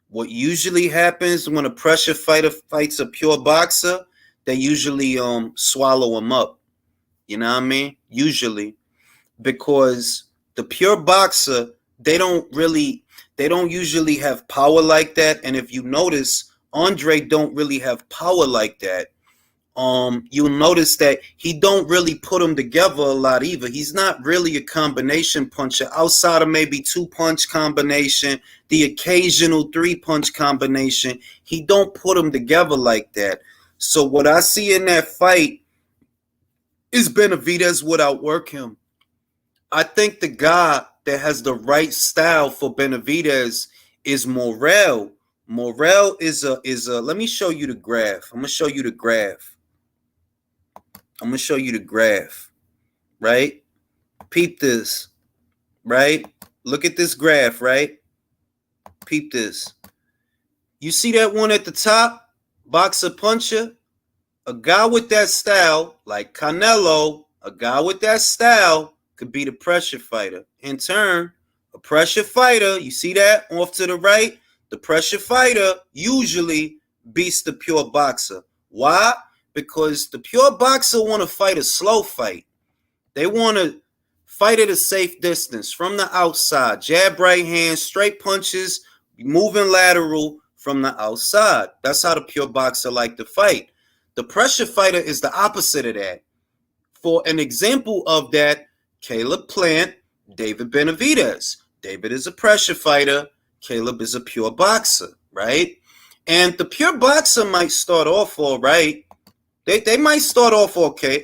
What usually happens when a pressure fighter fights a pure boxer, they usually swallow him up. You know what I mean? Usually. Because the pure boxer, they don't usually have power like that. And if you notice, Andre don't really have power like that. You'll notice that he don't really put them together a lot either. He's not really a combination puncher outside of maybe 2-punch combination, the occasional 3-punch combination. He don't put them together like that. So what I see in that fight is Benavidez would outwork him. I think the guy that has the right style for Benavidez is Morel. Morel is a. Let me show you the graph. I'm gonna show you the graph. I'm gonna show you the graph. Right? Peep this. Right? Look at this graph. Right? Peep this. You see that one at the top? Boxer puncher. A guy with that style, like Canelo, a guy with that style could be the pressure fighter. In turn, a pressure fighter, you see that off to the right? The pressure fighter usually beats the pure boxer. Why? Because the pure boxer want to fight a slow fight. They want to fight at a safe distance from the outside. Jab right hand, straight punches, moving lateral from the outside. That's how the pure boxer like to fight. The pressure fighter is the opposite of that. For an example of that, Caleb Plant, David Benavidez. David is a pressure fighter. Caleb is a pure boxer, right? And the pure boxer might start off all right. They might start off okay.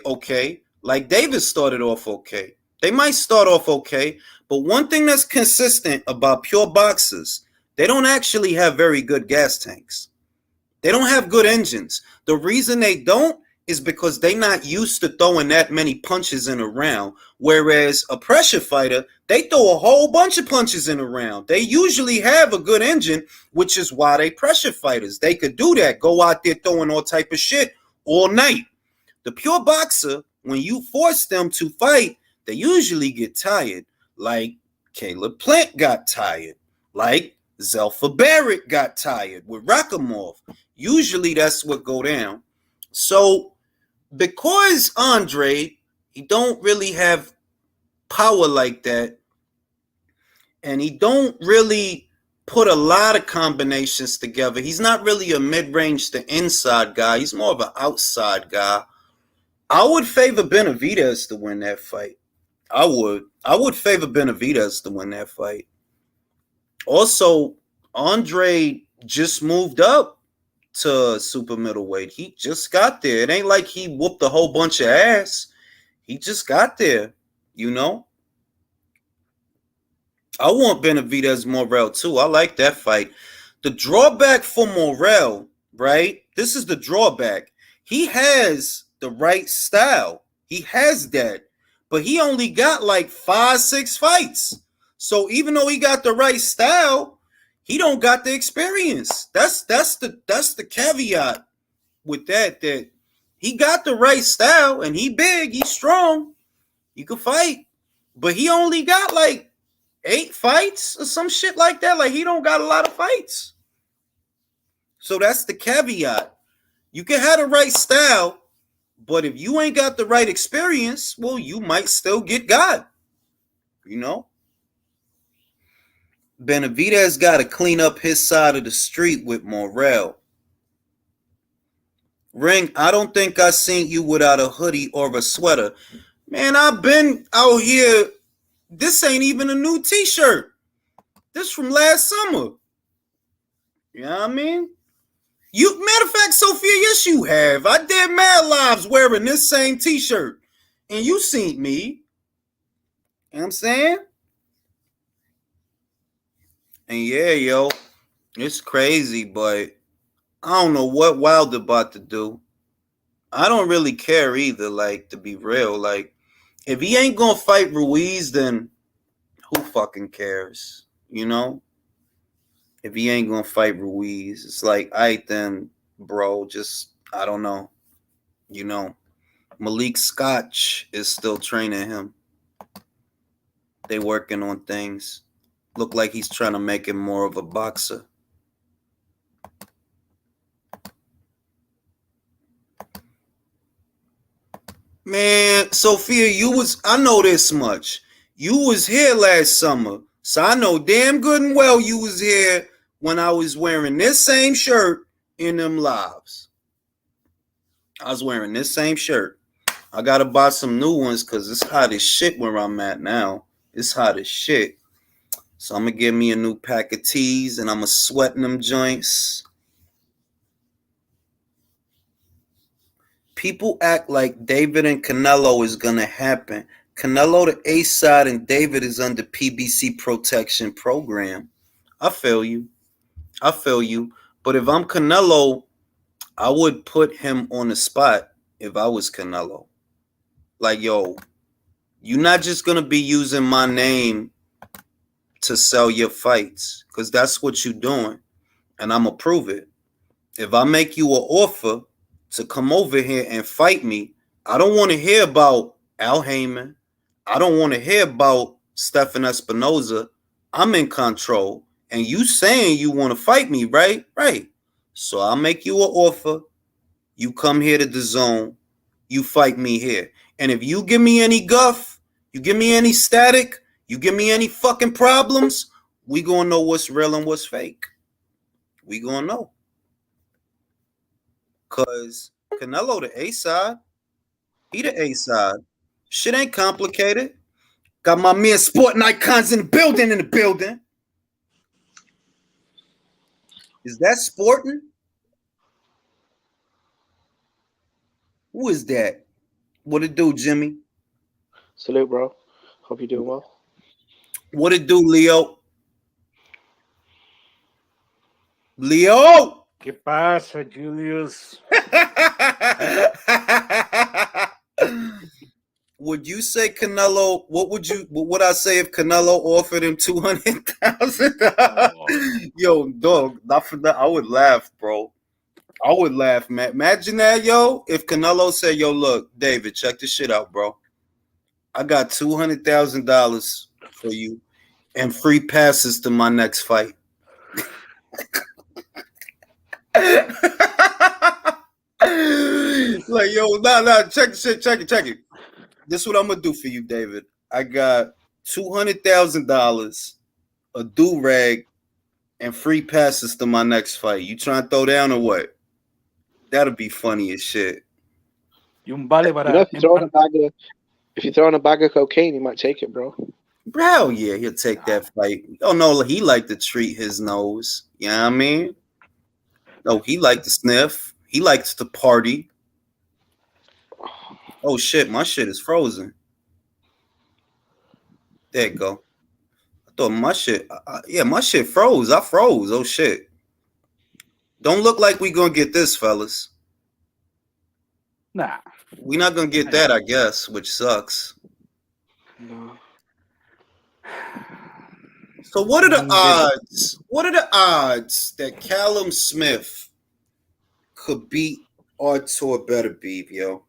Like David started off okay. They might start off okay. But one thing that's consistent about pure boxers, they don't actually have very good gas tanks. They don't have good engines. The reason they don't is because they're not used to throwing that many punches in a round. Whereas a pressure fighter, they throw a whole bunch of punches in a round. They usually have a good engine, which is why they pressure fighters. They could do that, go out there throwing all type of shit all night. The pure boxer, when you force them to fight, they usually get tired. Like Caleb Plant got tired. Like Zelfa Barrett got tired with Rakhimov. Usually that's what go down. So because Andre, he don't really have power like that, and he don't really put a lot of combinations together. He's not really a mid-range to inside guy. He's more of an outside guy. I would favor Benavidez to win that fight. I would. I would favor Benavidez to win that fight. Also, Andre just moved up to super middleweight. He just got there. It ain't like he whooped a whole bunch of ass. He just got there, you know? I want Benavidez Morel too. I like that fight. The drawback for Morel, right? This is the drawback. He has the right style. He has that. But he only got like 5-6 fights. So even though he got the right style, he don't got the experience. That's the caveat with that he got the right style and he big, he's strong. He could fight. But he only got like 8 fights or some shit like that. Like he don't got a lot of fights. So that's the caveat. You can have the right style, but if you ain't got the right experience, well, you might still get got. You know? Benavidez got to clean up his side of the street with Morel. Ring, I don't think I seen you without a hoodie or a sweater. Man, I've been out here. This ain't even a new t-shirt. This from last summer. You know what I mean? Matter of fact, Sophia, yes, you have. I did Mad Lives wearing this same t-shirt. And you seen me. You know what I'm saying? And yeah, yo, it's crazy, but I don't know what Wilder about to do. I don't really care either, like, to be real. Like, if he ain't gonna fight Ruiz, then who fucking cares? You know? If he ain't gonna fight Ruiz, it's like, then, bro, just, I don't know. You know? Malik Scotch is still training him. They working on things. Look like he's trying to make him more of a boxer. Man, Sophia, I know this much. You was here last summer. So I know damn good and well you was here when I was wearing this same shirt in them lives. I was wearing this same shirt. I gotta buy some new ones because it's hot as shit where I'm at now. It's hot as shit. So I'm gonna get me a new pack of tees and I'm gonna sweat in them joints. People act like David and Canelo is gonna happen. Canelo the A side and David is under PBC protection program. I feel you. I feel you. But if I'm Canelo, I would put him on the spot if I was Canelo. Like, yo, you're not just gonna be using my name to sell your fights, because that's what you're doing. And I'ma prove it. If I make you an offer to come over here and fight me, I don't want to hear about Al Heyman. I don't want to hear about Stephen Espinoza. I'm in control. And you saying you want to fight me, right? Right. So I'll make you an offer. You come here to the zone. You fight me here. And if you give me any guff, you give me any static, you give me any fucking problems, we gonna know what's real and what's fake. We gonna know. Cause Canelo the A side, he the A side. Shit ain't complicated. Got my men sporting icons in the building. Is that sporting? Who is that? What it do, Jimmy? Salute, bro. Hope you're doing well. What it do, Leo? Leo! ¿Qué pasa, Julius? Would you say Canelo? What would I say if Canelo offered him $200,000? Yo, dog, not for that. I would laugh, bro. I would laugh, man. Imagine that, yo. If Canelo said, "Yo, look, David, check this shit out, bro. I got $200,000 for you and free passes to my next fight." Like, yo, nah, check the shit, check it. This is what I'm gonna do for you, David. I got $200,000, a do rag, and free passes to my next fight. You trying to throw down or what? That'll be funny as shit. Y un vale para. You know, if you throw in a bag of cocaine, you might take it, bro. Bro, yeah, he'll take that fight. Oh no, he like to treat his nose. You know what I mean? No, he like to sniff. He likes to party. Oh shit, my shit is frozen. There you go. I thought my shit, my shit froze. I froze. Oh shit. Don't look like we gonna get this, fellas. Nah. We not gonna get that, I guess, which sucks. No. So what are the odds? What are the odds that Callum Smith could beat Artur Beterbiev, yo?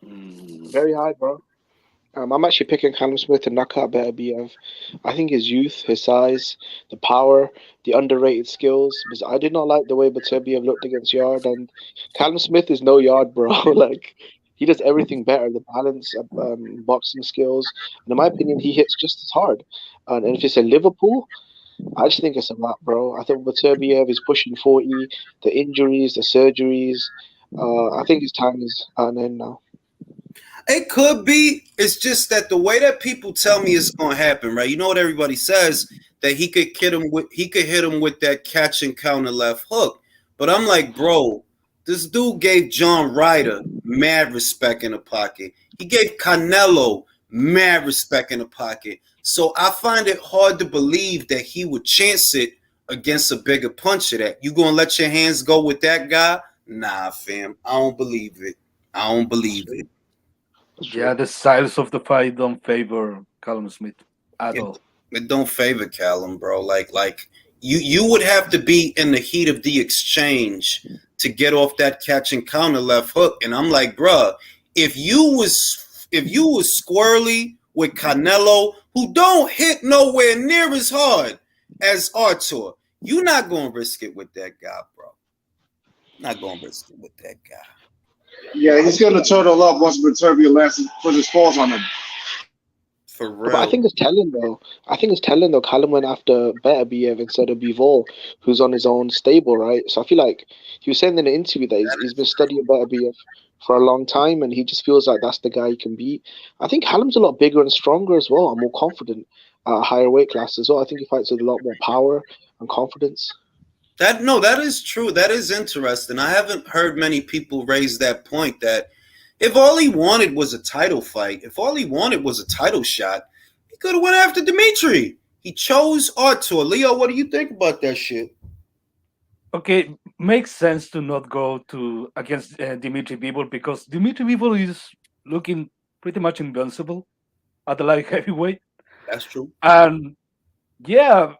Very high, bro. I'm actually picking Callum Smith to knock out Beterbiev. I think his youth, his size, the power, the underrated skills. Because I did not like the way Beterbiev looked against Yard, and Callum Smith is no Yard, bro. Like, he does everything better. The balance, boxing skills. And in my opinion, he hits just as hard. And if it's a Liverpool, I just think it's a wrap, bro. I think Beterbiev is pushing 40. The injuries, the surgeries. I think his time is at an end now. It could be. It's just that the way that people tell me it's going to happen, right? You know what everybody says, that he could hit him with that catch and counter left hook. But I'm like, bro, this dude gave John Ryder mad respect in the pocket. He gave Canelo mad respect in the pocket. So I find it hard to believe that he would chance it against a bigger puncher. That you going to let your hands go with that guy? Nah, fam. I don't believe it. Yeah, the styles of the fight don't favor Callum Smith at all. It don't favor Callum, bro. Like you would have to be in the heat of the exchange to get off that catch and counter left hook. And I'm like, bro, if you was squirrely with Canelo, who don't hit nowhere near as hard as Artur, you're not gonna risk it with that guy, bro. Not gonna risk it with that guy. Yeah, he's going to turtle up once Beterbiev put his paws on him. For real. But I think it's telling though. Callum went after Beterbiev instead of Bivol, who's on his own stable, right? So I feel like he was saying in an interview that he's been studying Beterbiev for a long time, and he just feels like that's the guy he can beat. I think Callum's a lot bigger and stronger as well, and more confident at a higher weight class as well. I think he fights with a lot more power and confidence. That is true. That is interesting. I haven't heard many people raise that point that, If all he wanted was a title fight, if all he wanted was a title shot, he could have went after Dimitri. He chose Artur. Leo, what do you think about that shit? Okay, makes sense to not go to against Dimitri Bivol because Dimitri Bivol is looking pretty much invincible at the light heavyweight, That's true. and yeah,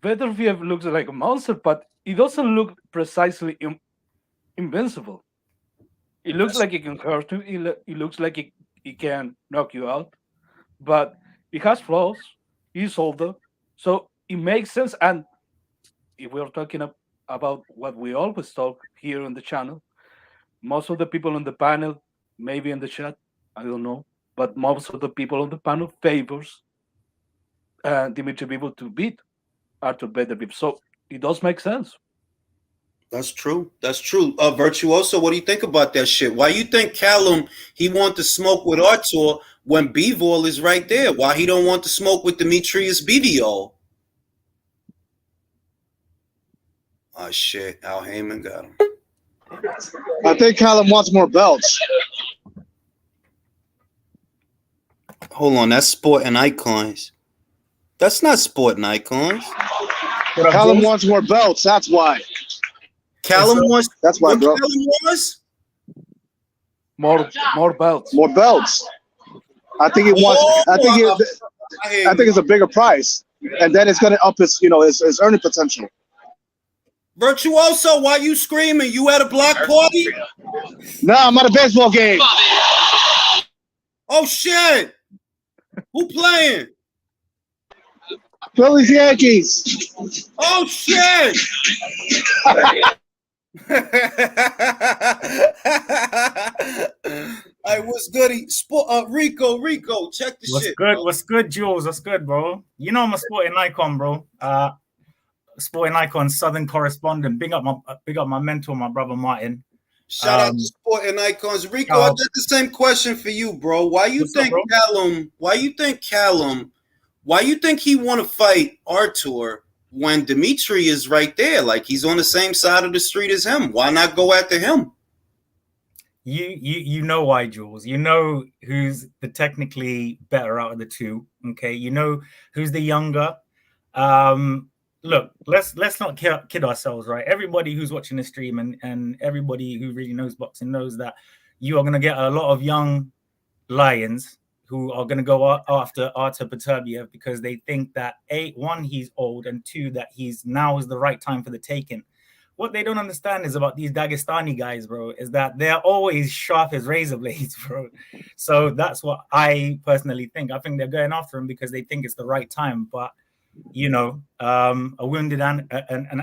Beterbiev looks like a monster, but he doesn't look precisely invincible. It looks like he can hurt you. It looks like he can knock you out, but he has flaws. He's older, so it makes sense. And if we're talking about what we always talk here on the channel, most of the people on the panel, maybe in the chat, I don't know, but most of the people on the panel favors Dimitri Bivol to beat Arthur Beterbiev. So it does make sense. That's true. That's true. Virtuoso, what do you think about that shit? Why you think Callum, he want to smoke with Artur when Bivol is right there? Why he don't want to smoke with Demetrius Bivol? Oh, shit. Al Heyman got him. I think Callum wants more belts. Hold on. That's Sporting Icons. That's not Sporting Icons. Callum wants more belts. That's why. Callum wants. That's why, what bro. Callum wants? More belts. More belts. I think he wants. I think it's a bigger price, and then it's gonna up his his earning potential. Virtuoso, why you screaming? You at a block party? Nah, I'm at a baseball game. Oh shit! Who playing? Phillies Yankees. Oh shit! Hey, what's goody? Rico, check the What's shit. good? Bro. What's good, Jules? What's good, bro? You know I'm a sporting icon, bro. Sporting icon, Southern correspondent. Big up my mentor, my brother Martin. Shout out to Sporting Icons. Rico, I got the same question for you, bro. Why you think Callum? Why you think he want to fight Artur when Dimitri is right there? Like he's on the same side of the street as him. Why not go after him? You know why, Jules. You know who's the technically better out of the two. Okay, you know who's the younger. Look, let's not kid ourselves, right? Everybody who's watching the stream and everybody who really knows boxing knows that you are going to get a lot of young lions who are going to go after Artur Beterbiev because they think that one, he's old, and two, that now is the right time for the taking. What they don't understand is about these Dagestani guys, bro, is that they're always sharp as razor blades, bro. So that's what I personally think. I think they're going after him because they think it's the right time. But, a wounded an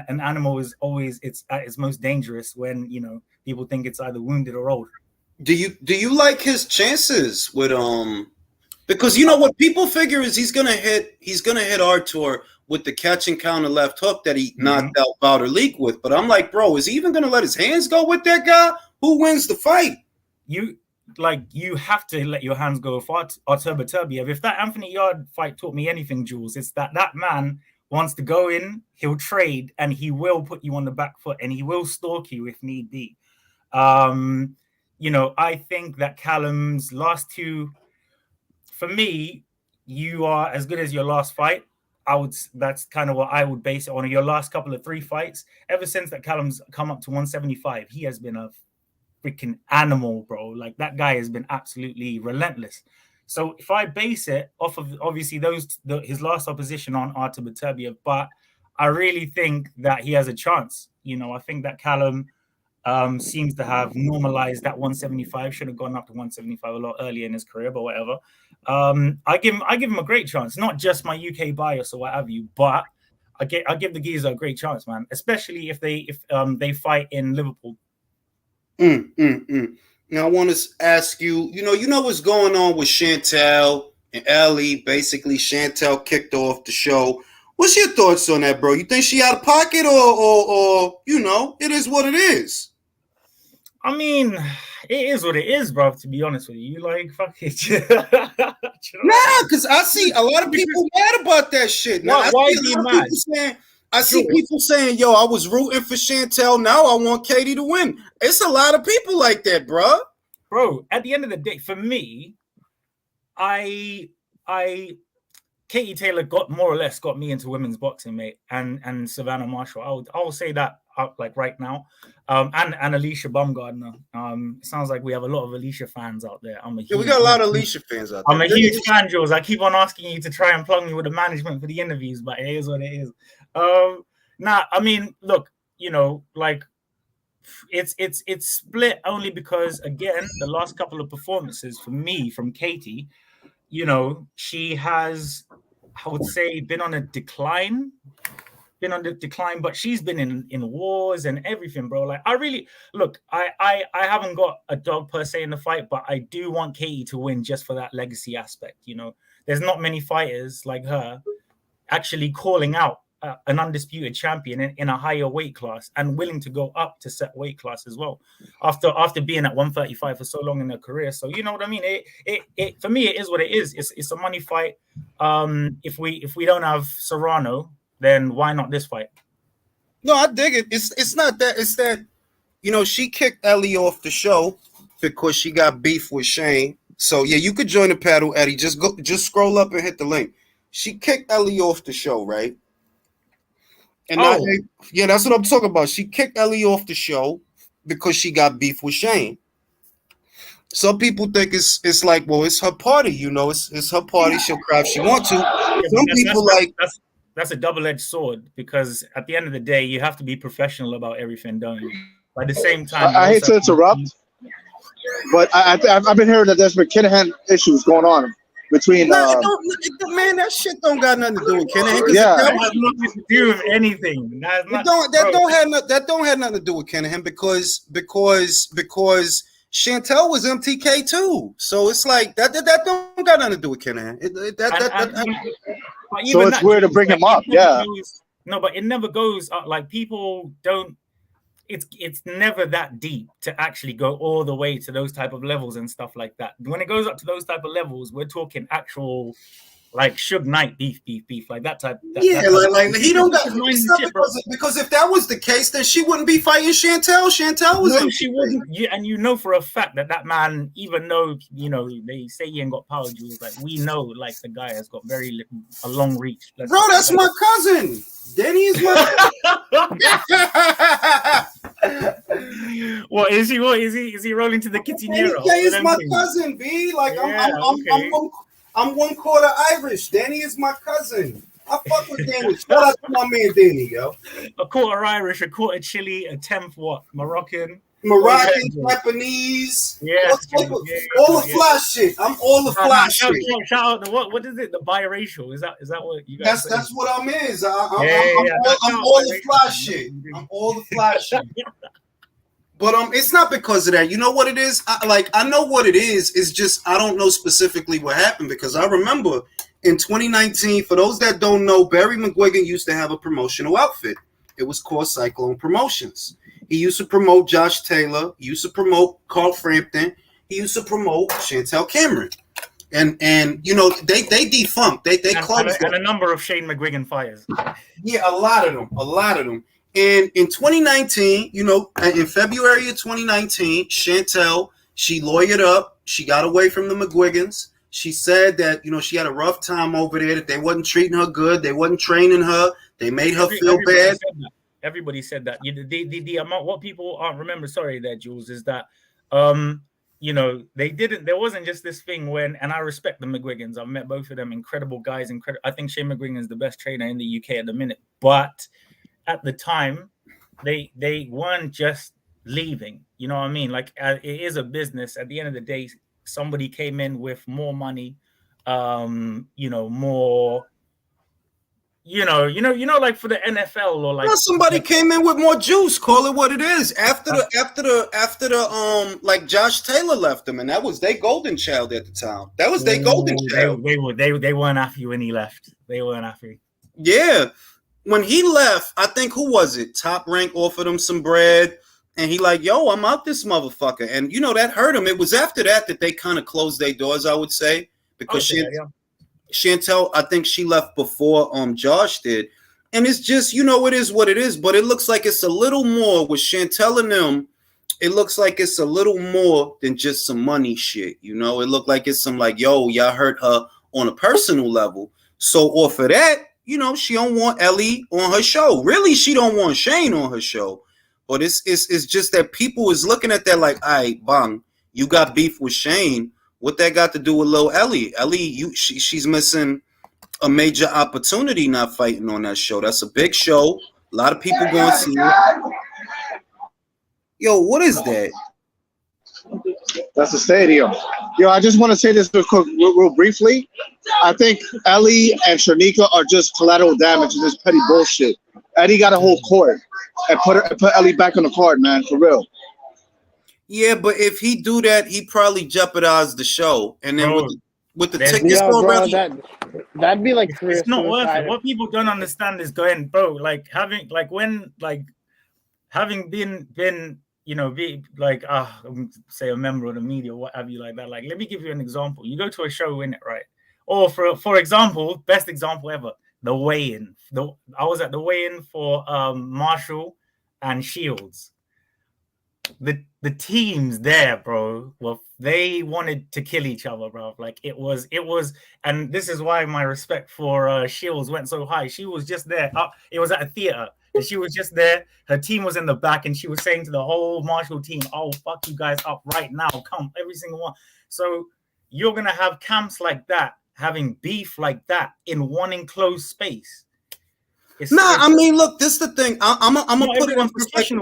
animal is always at its most dangerous when, people think it's either wounded or old. Do you like his chances with because what people figure is he's gonna hit Artur with the catch and counter left hook that he knocked out Bowder Leak with. But I'm like, bro, is he even gonna let his hands go with that guy? Who wins the fight? You have to let your hands go for Artur Beterbiev. If that Anthony Yard fight taught me anything, Jules, it's that man wants to go in, he'll trade, and he will put you on the back foot, and he will stalk you if need be. I think that Callum's last two, for me, you are as good as your last fight. That's kind of what I would base it on. Your last couple of 3 fights, ever since that Callum's come up to 175, he has been a freaking animal, bro. Like that guy has been absolutely relentless. So if I base it off of obviously his last opposition on Artur Beterbiev, but I really think that he has a chance. I think that Callum seems to have normalized that 175. Should have gone up to 175 a lot earlier in his career, but whatever. I give him a great chance. Not just my UK bias or what have you, but I give the geezer a great chance, man. Especially if they fight in Liverpool. Now I want to ask you. You know what's going on with Chantel and Ellie. Basically, Chantel kicked off the show. What's your thoughts on that, bro? You think she out of pocket, or it is what it is? I mean, it is what it is, bro. To be honest with you, fuck it. Nah, because I see a lot of people mad about that shit. Now, why are you mad? I see people saying, "Yo, I was rooting for Chantel. Now I want Katie to win." It's a lot of people like that, bro. bro, at the end of the day, for me, I Katie Taylor more or less got me into women's boxing, mate, and Savannah Marshall. I'll say that like right now, and Alicia Baumgardner. It sounds like we have a lot of Alicia fans out there. We got a lot of Alicia fans out there. I'm a huge fan, Jules. I keep on asking you to try and plug me with the management for the interviews, but it is what it is. I mean, look, like it's split only because, again, the last couple of performances for me from Katie, she has, I would say, been on a decline. But she's been in wars and everything, bro. Like, I haven't got a dog per se in the fight, but I do want Katie to win just for that legacy aspect. There's not many fighters like her actually calling out an undisputed champion in a higher weight class and willing to go up to set weight class as well after being at 135 for so long in their career. So you know what I mean? It for me, it is what it is. It's a money fight. If we don't have Serrano, then why not this fight? No, I dig it. It's not that. It's that, she kicked Ellie off the show because she got beef with Shane. So yeah, you could join the paddle, Eddie. Just scroll up and hit the link. She kicked Ellie off the show, right? And yeah, that's what I'm talking about. She kicked Ellie off the show because she got beef with Shane. Some people think it's like, well, it's her party, it's her party. She'll cry if she wants to. Some people that's a double-edged sword, because at the end of the day, you have to be professional about everything, don't you? But at the same time, I hate to interrupt, but I've been hearing that there's been Kinahan issues going on between. Man, that shit don't got nothing to do with Kinahan. Yeah, that has nothing to do with anything. That don't have nothing to do with Kinahan because Chantel was MTK too. So it's like that don't got nothing to do with Kinahan. So it's weird to bring him up. Yeah. No, but it never goes up. Like, people don't. It's never that deep to actually go all the way to those type of levels and stuff like that. When it goes up to those type of levels, we're talking actual, like, Suge Knight beef, like that type. Like he don't got because if that was the case, then she wouldn't be fighting Chantel. Chantel was she wouldn't. And for a fact that man, even though they say he ain't got power jewels, like, we know, like, the guy has got a long reach. Bro, that's my cousin. Danny is my. What is he? Is he rolling to the Kitinero? Danny is my cousin, B. Like, I'm 1/4 Irish. Danny is my cousin. I fuck with Danny. Shout out to my man Danny, yo. A quarter Irish, a quarter Chile, a tenth Moroccan, Japanese. Yeah, all the fly shit. I'm all the fly shit. Shout out to what is it? The biracial. Is that what you guys? That's what I'm is. I'm all the fly shit. I'm all the fly shit. But it's not because of that. You know what it is? I know what it is. It's just I don't know specifically what happened, because I remember in 2019, for those that don't know, Barry McGuigan used to have a promotional outfit. It was called Cyclone Promotions. He used to promote Josh Taylor. He used to promote Carl Frampton. He used to promote Chantel Cameron. And they defunct. They closed and a number of Shane McGuigan fires. Yeah, a lot of them. And in 2019, in February of 2019, Chantel, she lawyered up. She got away from the McGuigans. She said that, she had a rough time over there, that they wasn't treating her good. They wasn't training her. They made her feel bad. Everybody said that. The amount, what people aren't remember, sorry there, Jules, is that, they didn't, there wasn't just this thing and I respect the McGuigans. I've met both of them, incredible guys. I think Shane McGuigan is the best trainer in the UK at the minute. But at the time, they weren't just leaving. You know what I mean? Like, it is a business. At the end of the day, somebody came in with more money, more. Like for the NFL or like. Well, somebody came in with more juice. Call it what it is. After like Josh Taylor left them, and that was their golden child at the time. That was their golden child. They weren't happy when he left. They weren't happy. Yeah, when he left, I think who was it? Top Rank offered him some bread, and he like, yo, I'm out this motherfucker, and that hurt him. It was after that they kind of closed their doors, I would say, because Chantel, I think she left before Josh did. And it's just, it is what it is. But it looks like it's a little more with Chantel and them. it looks like it's a little more than just some money shit. You know, it looked like it's some like, yo, y'all hurt her on a personal level. So off of that, you know, she don't want Ellie on her show. Really, she don't want Shane on her show. But it's just that people is looking at that like, all right, bang, you got beef with Shane. What that got to do with Lil Ellie? Ellie, she's missing a major opportunity not fighting on that show. That's a big show. A lot of people going to see it. Yo, what is that? That's the stadium. Yo, I just want to say this real briefly. I think Ellie and Shanika are just collateral damage to this petty bullshit. Eddie got a whole court and put Ellie back on the card, man, for real. Yeah, but if he do that, he probably jeopardize the show. And then with the tickets already, that'd be like it's not worth it. What people don't understand is going, bro, like having been you know, be like, say a member of the media, what have you, like that. Like, let me give you an example. You go to a show, in it, right? Or for example, best example ever, the weigh-in. I was at the weigh-in for Marshall and Shields. The teams there, bro, well, they wanted to kill each other, bro. Like it was, and this is why my respect for Shields went so high. She was just there. It was at a theater. And she was just there. Her team was in the back, and she was saying to the whole Marshall team, "Oh, fuck you guys up right now! Come, every single one." So you're gonna have camps like that, having beef like that in one enclosed space. I mean, look, this is the thing. I'm gonna put it in perspective.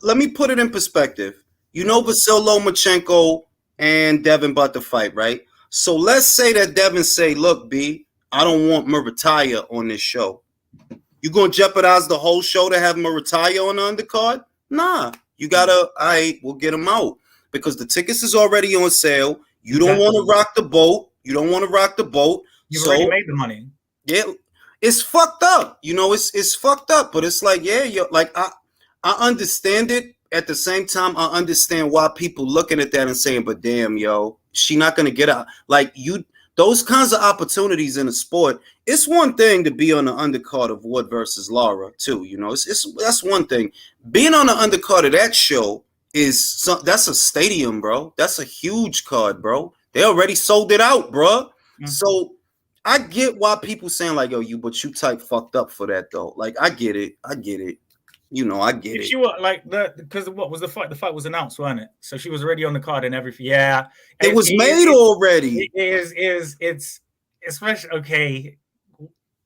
Let me put it in perspective. You know, Vasyl Lomachenko and Devin about to fight, right? So let's say that Devin say, "Look, B, I don't want Murataya on this show." You gonna jeopardize the whole show to have Murataya on the undercard? Nah, you gotta. All right, we'll get him out because the tickets is already on sale. You don't want to rock the boat. You don't want to rock the boat. You've already made the money. Yeah, it's fucked up. You know, it's fucked up. But it's like, yeah, like I understand it. At the same time, I understand why people looking at that and saying, "But damn, yo, she not gonna get out." Like you. Those kinds of opportunities in a sport, it's one thing to be on the undercard of Wood versus Lara, too. You know, that's one thing. Being on the undercard of that show that's a stadium, bro. That's a huge card, bro. They already sold it out, bro. Mm-hmm. So I get why people saying like, "Yo, but you type fucked up for that though." Like I get it. You know, I get it. She was like because what was the fight? The fight was announced, wasn't it? So she was already on the card and everything. Yeah, it was made already. It's especially okay.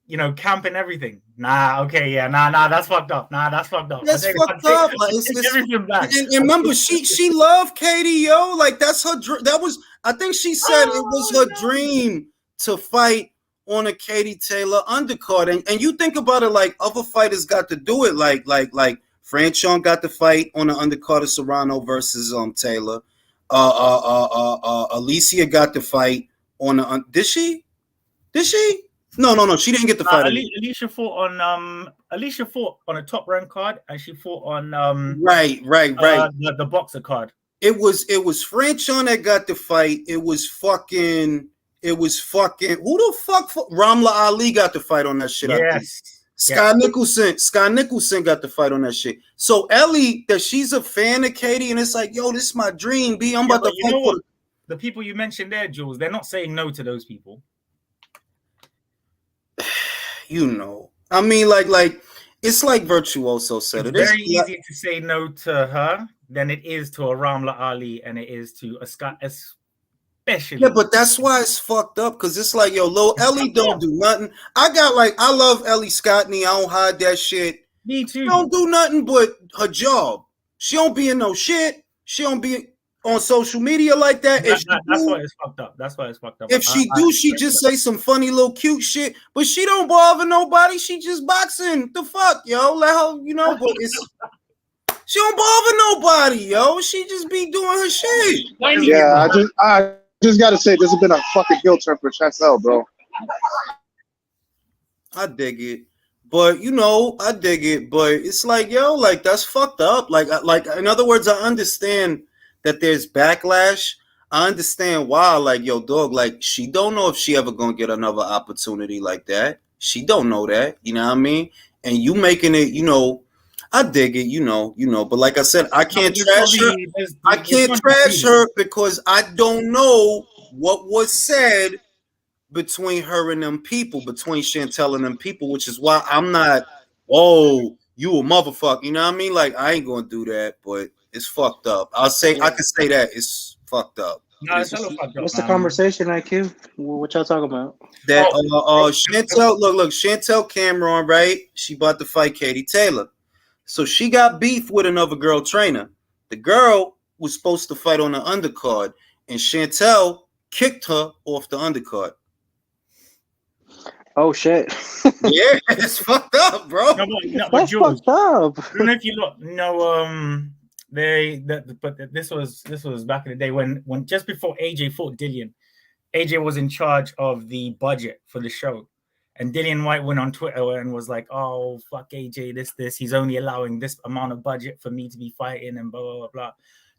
You know, camp and everything. Nah, okay, yeah, nah, that's fucked up. Nah, that's fucked up. That's fucked up. It's everything back. And remember, she loved Katie, yo. Like that's her. That was. I think she said it was her dream to fight on a Katie Taylor undercard, and you think about it, like other fighters got to do it, like Franchon got to fight on the undercard of Serrano versus Taylor. Alicia got to fight on the. Did she? No, she didn't get the fight. Alicia fought on a top rank card, and she fought on right. The boxer card. It was Franchon that got the fight. It was fucking who the fuck Ramla Ali got the fight on that shit. Yes. Sky Nicholson got the fight on that shit. So Ellie, that she's a fan of Katie, and it's like, yo, this is my dream, B. I'm about to fight for the people you mentioned there, Jules. They're not saying no to those people. You know, I mean, like it's like Virtuoso said. It's very easy to say no to her than it is to a Ramla Ali, and it is to a Scott. Especially. Yeah, but that's why it's fucked up, because it's like, yo, Lil Ellie don't do nothing. I love Ellie Scottney. I don't hide that shit. Me too. She don't do nothing but her job. She don't be in no shit. She don't be on social media like that. That's why it's fucked up. If she just say some funny little cute shit, but she don't bother nobody. She just boxing. The fuck, yo? Let her, you know, but it's she don't bother nobody, yo. She just be doing her shit. Yeah, I just gotta say, this has been a fucking heel turn for Chancel, bro. I dig it, but you know, but it's like, yo, like that's fucked up. Like in other words, I understand that there's backlash. I understand why. Like, yo, dog, like she don't know if she ever gonna get another opportunity like that. She don't know that. You know what I mean? And you making it, you know. I dig it, you know. But like I said, I can't There's trash her. probably- there's- I there's can't gonna trash be- her because I don't know what was said between her and them people, between Chantel and them people, which is why I'm not, oh, you a motherfucker. You know what I mean? Like, I ain't gonna do that, but it's fucked up. I can say that it's fucked up. No, it's hella fucked up, What's the man. conversation, IQ? What y'all talking about? That Chantel, look, Chantel Cameron, right? She about to fight Katie Taylor. So she got beef with another girl trainer. The girl was supposed to fight on the undercard, and Chantel kicked her off the undercard. Oh shit! Yeah, it's fucked up, bro. No, but That's Jules, fucked up. I don't know if you look. But this was back in the day when just before AJ fought Dillian, AJ was in charge of the budget for the show, and Dillian White went on Twitter and was like, "Oh fuck AJ, this he's only allowing this amount of budget for me to be fighting and blah blah blah blah."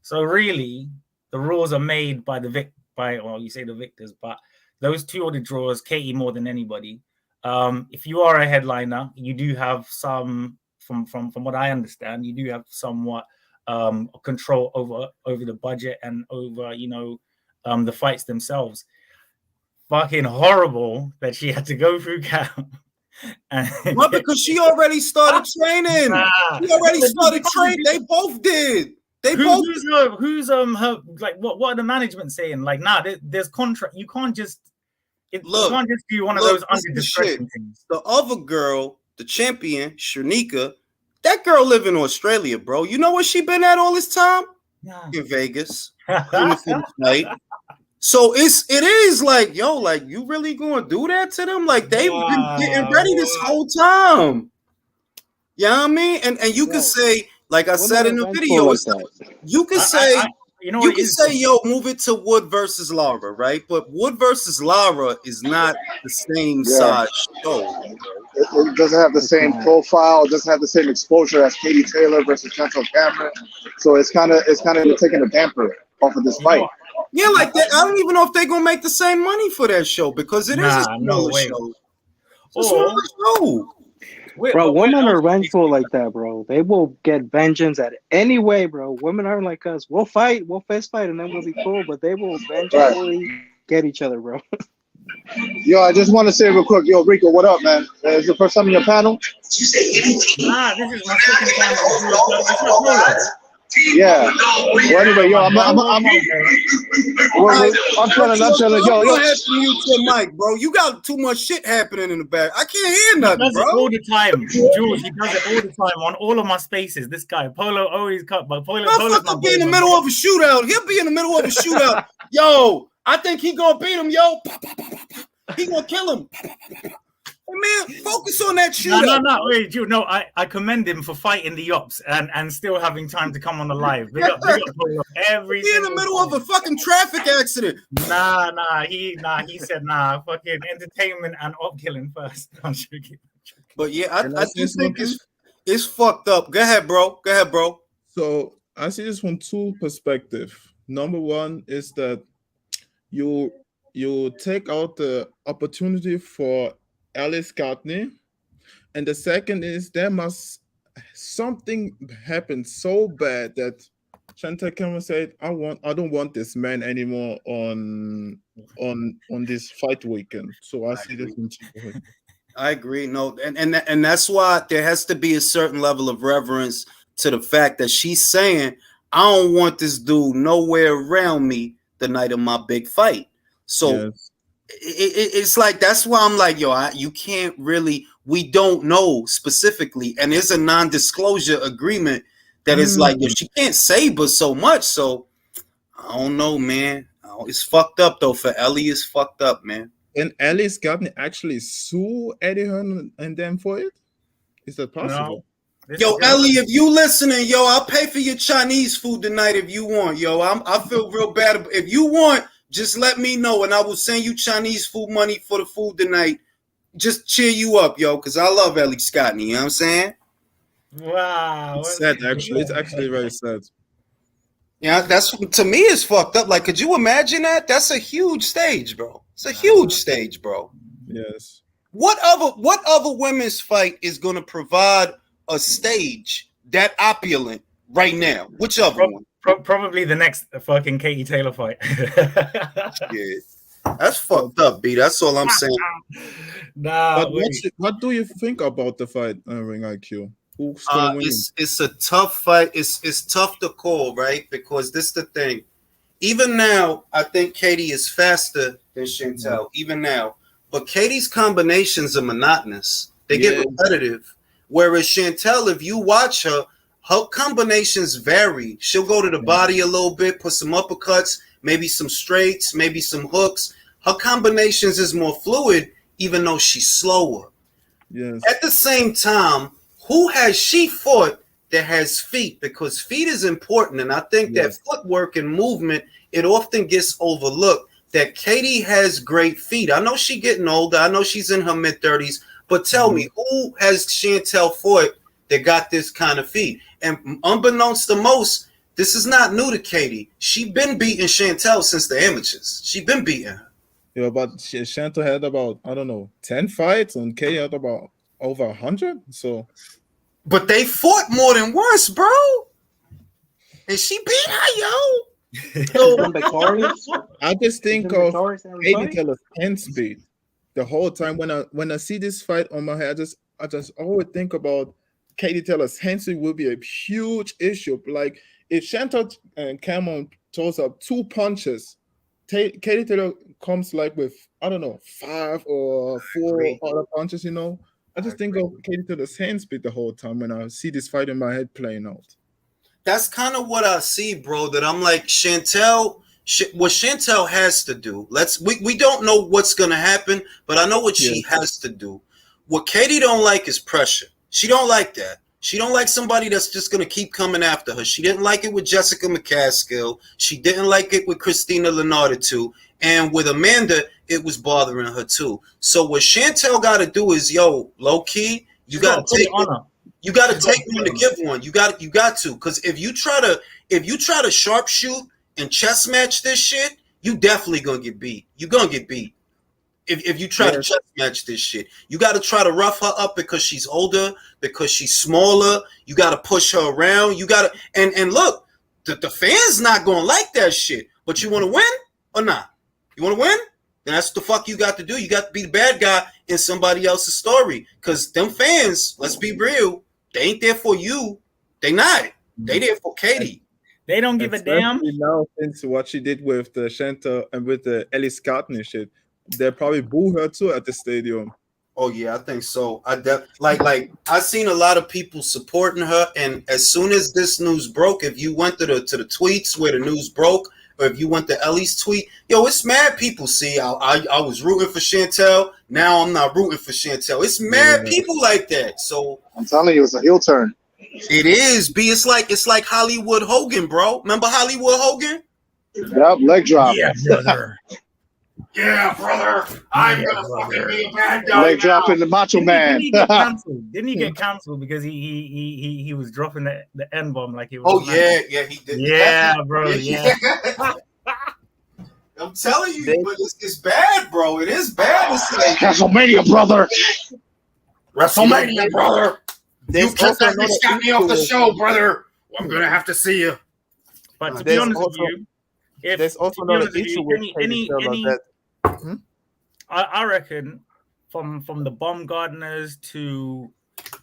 So really, the rules are made by you say the victors, but those two are the drawers. Katie more than anybody. If you are a headliner, you do have some, from what I understand, you do have somewhat control over the budget and over the fights themselves. Fucking horrible that she had to go through camp. Well, because she already started training. She already started training. They both did. Who's her, like what are the management saying? Like, there's contract. You can't just you can't just do one of those under discretion things. The other girl, the champion, Shanika, that girl live in Australia, bro. You know where she been at all this time? In Vegas. So it is like, yo, like, you really gonna do that to them? Like, they've been getting ready this whole time. You know what I mean? And you can say, like I said in the video, you can say, yo, move it to Wood versus Lara, right? But Wood versus Lara is not the same size show. It doesn't have the same profile. It doesn't have the same exposure as Katie Taylor versus Chantel Cameron. So it's kind of taking a damper off of this fight. Yeah, like that. I don't even know if they're gonna make the same money for that show because it is a smaller show. It's a smaller show. Bro, women are vengeful like that, bro. They will get vengeance at any way, bro. Women aren't like us. We'll fight, we'll fist fight, and then we'll be cool. But they will vengefully get each other, bro. Yo, I just want to say real quick, yo, Rico, what up, man? Is it the first time in your panel? This is my second time. Yeah. Well, anyway, yo, I'm chilling. Yo, you to Mike, bro. You got too much shit happening in the back. I can't hear nothing, he does bro. It all the time, Jules. He does it all the time on all of my spaces. This guy, Polo, always cut, but Polo. Motherfucker be in the middle of a shootout. He'll be in the middle of a shootout. Yo, I think he gonna beat him. Yo, he gonna kill him. Hey, man, focus on that shootout. No, wait, Jules. No, I commend him for fighting the ops and still having time to come on the live. Big up Polo. He in the middle of a fucking traffic accident. He said fucking entertainment and op killing first. But yeah, I just think it's fucked up. Go ahead, bro. So I see this from two perspectives. Number one is that you take out the opportunity for Alice Gartney, and the second is there must something happen so bad that Chantel Cameron said, I don't want this man anymore on this fight weekend. So I see this in two. I agree. No, and that's why there has to be a certain level of reverence to the fact that she's saying, I don't want this dude nowhere around me the night of my big fight. So it's like, that's why I'm like, yo, you can't really, we don't know specifically, and it's a non-disclosure agreement that is like, yo, she can't say but so much. So I don't know, man. It's fucked up though. For Ellie, it's fucked up, man. And Alice Gartney actually sue Eddie Hearn and them for it? Is that possible? No. Yo, Ellie, if you listening, yo, I'll pay for your Chinese food tonight if you want. Yo, I feel real bad. If you want, just let me know, and I will send you Chinese food money for the food tonight. Just cheer you up, yo, because I love Ellie Scottney, you know what I'm saying? Wow. It's sad, actually. It's actually very sad. Yeah, that's, to me, it's fucked up. Like, could you imagine that? That's a huge stage, bro. It's a huge stage, bro. Yes. What other women's fight is going to provide a stage that opulent right now? Which other one? Probably the next fucking Katie Taylor fight. Yeah, that's fucked up, B. That's all I'm saying. Nah, But what do you think about the fight, Ring IQ? Who's gonna win? It's a tough fight. It's tough to call, right? Because this is the thing. Even now, I think Katie is faster than Chantel. Even now, but Katie's combinations are monotonous. They get repetitive. Whereas Chantel, if you watch her, her combinations vary. She'll go to the body a little bit, put some uppercuts, maybe some straights, maybe some hooks. Her combinations is more fluid, even though she's slower. Yes. At the same time, who has she fought that has feet? Because feet is important, and I think that footwork and movement, it often gets overlooked. That Katie has great feet. I know she's getting older. I know she's in her mid-30s. But tell me, who has Chantel fought that got this kind of feet? And unbeknownst to most, this is not new to Katie. She been beating Chantel since the amateurs. She been beating her. Yeah, but Chantel had about, I don't know, 10 fights, and Katie had about over 100. So, but they fought more than once, bro. And she beat her, yo. So, I just think of Katie Taylor's hand speed the whole time. When I see this fight on my head, I just always think about Katie Taylor's hand speed will be a huge issue. Like if Chantel and Cameron throws up 2 punches, Katie Taylor comes like with, I don't know, 5 or 4 other punches, you know. I just think of Katie Taylor's hand speed the whole time when I see this fight in my head playing out. That's kind of what I see, bro, that I'm like, Chantel, what Chantel has to do, we don't know what's going to happen, but I know what she has to do. What Katie don't like is pressure. She don't like that. She don't like somebody that's just going to keep coming after her. She didn't like it with Jessica McCaskill. She didn't like it with Christina Lenarda too. And with Amanda, it was bothering her too. So what Chantel got to do is, yo, low key, you got to take one. You got to take one to give one. You got to, because if you try to sharpshoot and chess match this shit, you definitely gonna get beat. You're gonna get beat. If you try to chess match this shit, you got to try to rough her up because she's older, because she's smaller. You got to push her around. You got to, and look, the fans not gonna like that shit. But you want to win or not? You want to win? Then that's what the fuck you got to do. You got to be the bad guy in somebody else's story. Because them fans, let's be real, they ain't there for you. They not. They there for Katie. They don't give a damn. Now, since what she did with the Chantel and with the Ellis Carton shit, they probably boo her too at the stadium. Oh yeah, I think so. I seen a lot of people supporting her, and as soon as this news broke, if you went to the tweets where the news broke, or if you went to Ellie's tweet, yo, it's mad people. See, I was rooting for Chantel. Now I'm not rooting for Chantel. It's mad people like that. So I'm telling you, it's a heel turn. It is, B. It's like Hollywood Hogan, bro. Remember Hollywood Hogan? Yep, leg drop. Yeah, brother. Yeah, brother. I'm gonna fucking be a bad guy. Leg drop in the Macho Man. Didn't he get cancelled because he was dropping the N-bomb like he was? Oh yeah, he did. Yeah, bro. Yeah. I'm telling you, but it's bad, bro. It is bad. It's like WrestleMania, brother. WrestleMania, brother. You got me off the show, brother. I'm gonna have to see you. But to be honest with you, there's also another issue with I reckon from the Baumgartners to,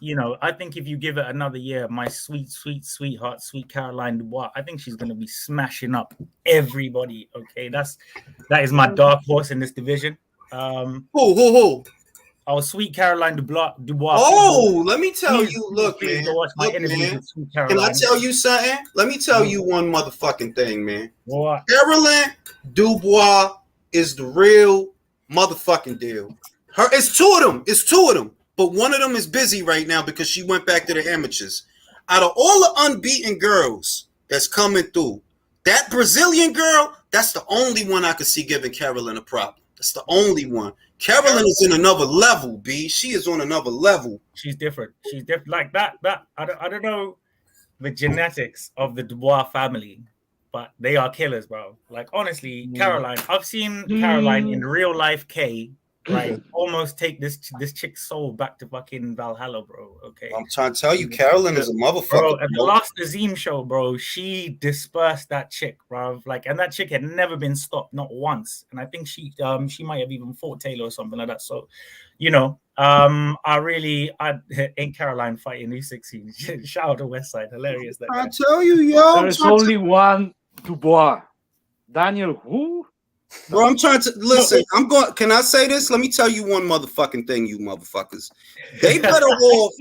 you know, I think if you give it another year, my sweetheart, sweet Caroline Dubois, I think she's going to be smashing up everybody. Okay, that is my dark horse in this division. Who? Oh, sweet Caroline Dubois. Oh, let me tell you. Look, man. Watch my interview with sweet Caroline. Can I tell you something? Let me tell you one motherfucking thing, man. What? Caroline Dubois is the real motherfucking deal. It's two of them. But one of them is busy right now because she went back to the amateurs. Out of all the unbeaten girls that's coming through, that Brazilian girl, that's the only one I could see giving Caroline a problem. That's the only one. Caroline is in another level, B. She is on another level. She's different. Like that. I don't know the genetics of the Dubois family, but they are killers, bro. Like honestly, Caroline. I've seen Caroline in real life K right? Almost take this chick's soul back to fucking Valhalla, bro. Okay. I'm trying to tell you, Carolyn is a motherfucker. Bro, at the bro. last Azim show, bro, she dispersed that chick, bro. Like, and that chick had never been stopped, not once. And I think she might have even fought Taylor or something like that. So, I ain't Caroline fighting U16. Shout out to Westside, hilarious. That I guy. tell you, yo, There is only one Dubois. Daniel who? bro, I'm trying to listen. I'm going. Can I say this? Let me tell you one motherfucking thing, you motherfuckers. They better off.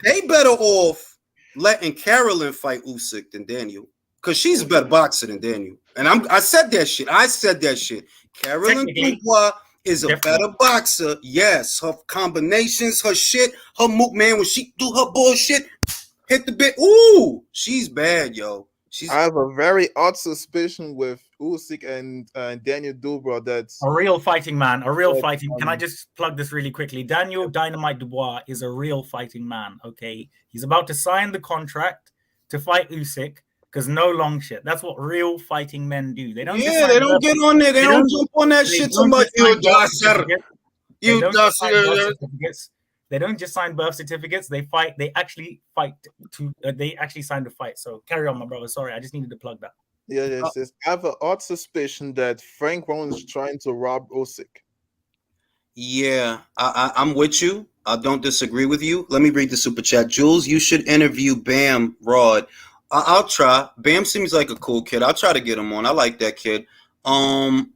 They better off letting Carolyn fight Usyk than Daniel, because she's a better boxer than Daniel. And I said that shit. Carolyn Dubois is a better boxer. Yes, her combinations, her shit, her move, man. When she do her bullshit, hit the bit. Ooh, she's bad, yo. I have a very odd suspicion with Usyk and Daniel Dubois. That's a real fighting man. Can I just plug this really quickly? Daniel Dynamite Dubois is a real fighting man. Okay, he's about to sign the contract to fight Usyk because no long shit. That's what real fighting men do. They don't. Yeah, they don't get on there. They don't jump on that shit so much. They don't just sign birth certificates. They fight. They actually fight to. They actually sign the fight. So carry on, my brother. Sorry, I just needed to plug that. Yes. I have an odd suspicion that Frank Warren is trying to rob Usyk. Yeah, I'm with you. I don't disagree with you. Let me read the super chat. Jules, you should interview Bam Rod. I'll try. Bam seems like a cool kid. I'll try to get him on. I like that kid. I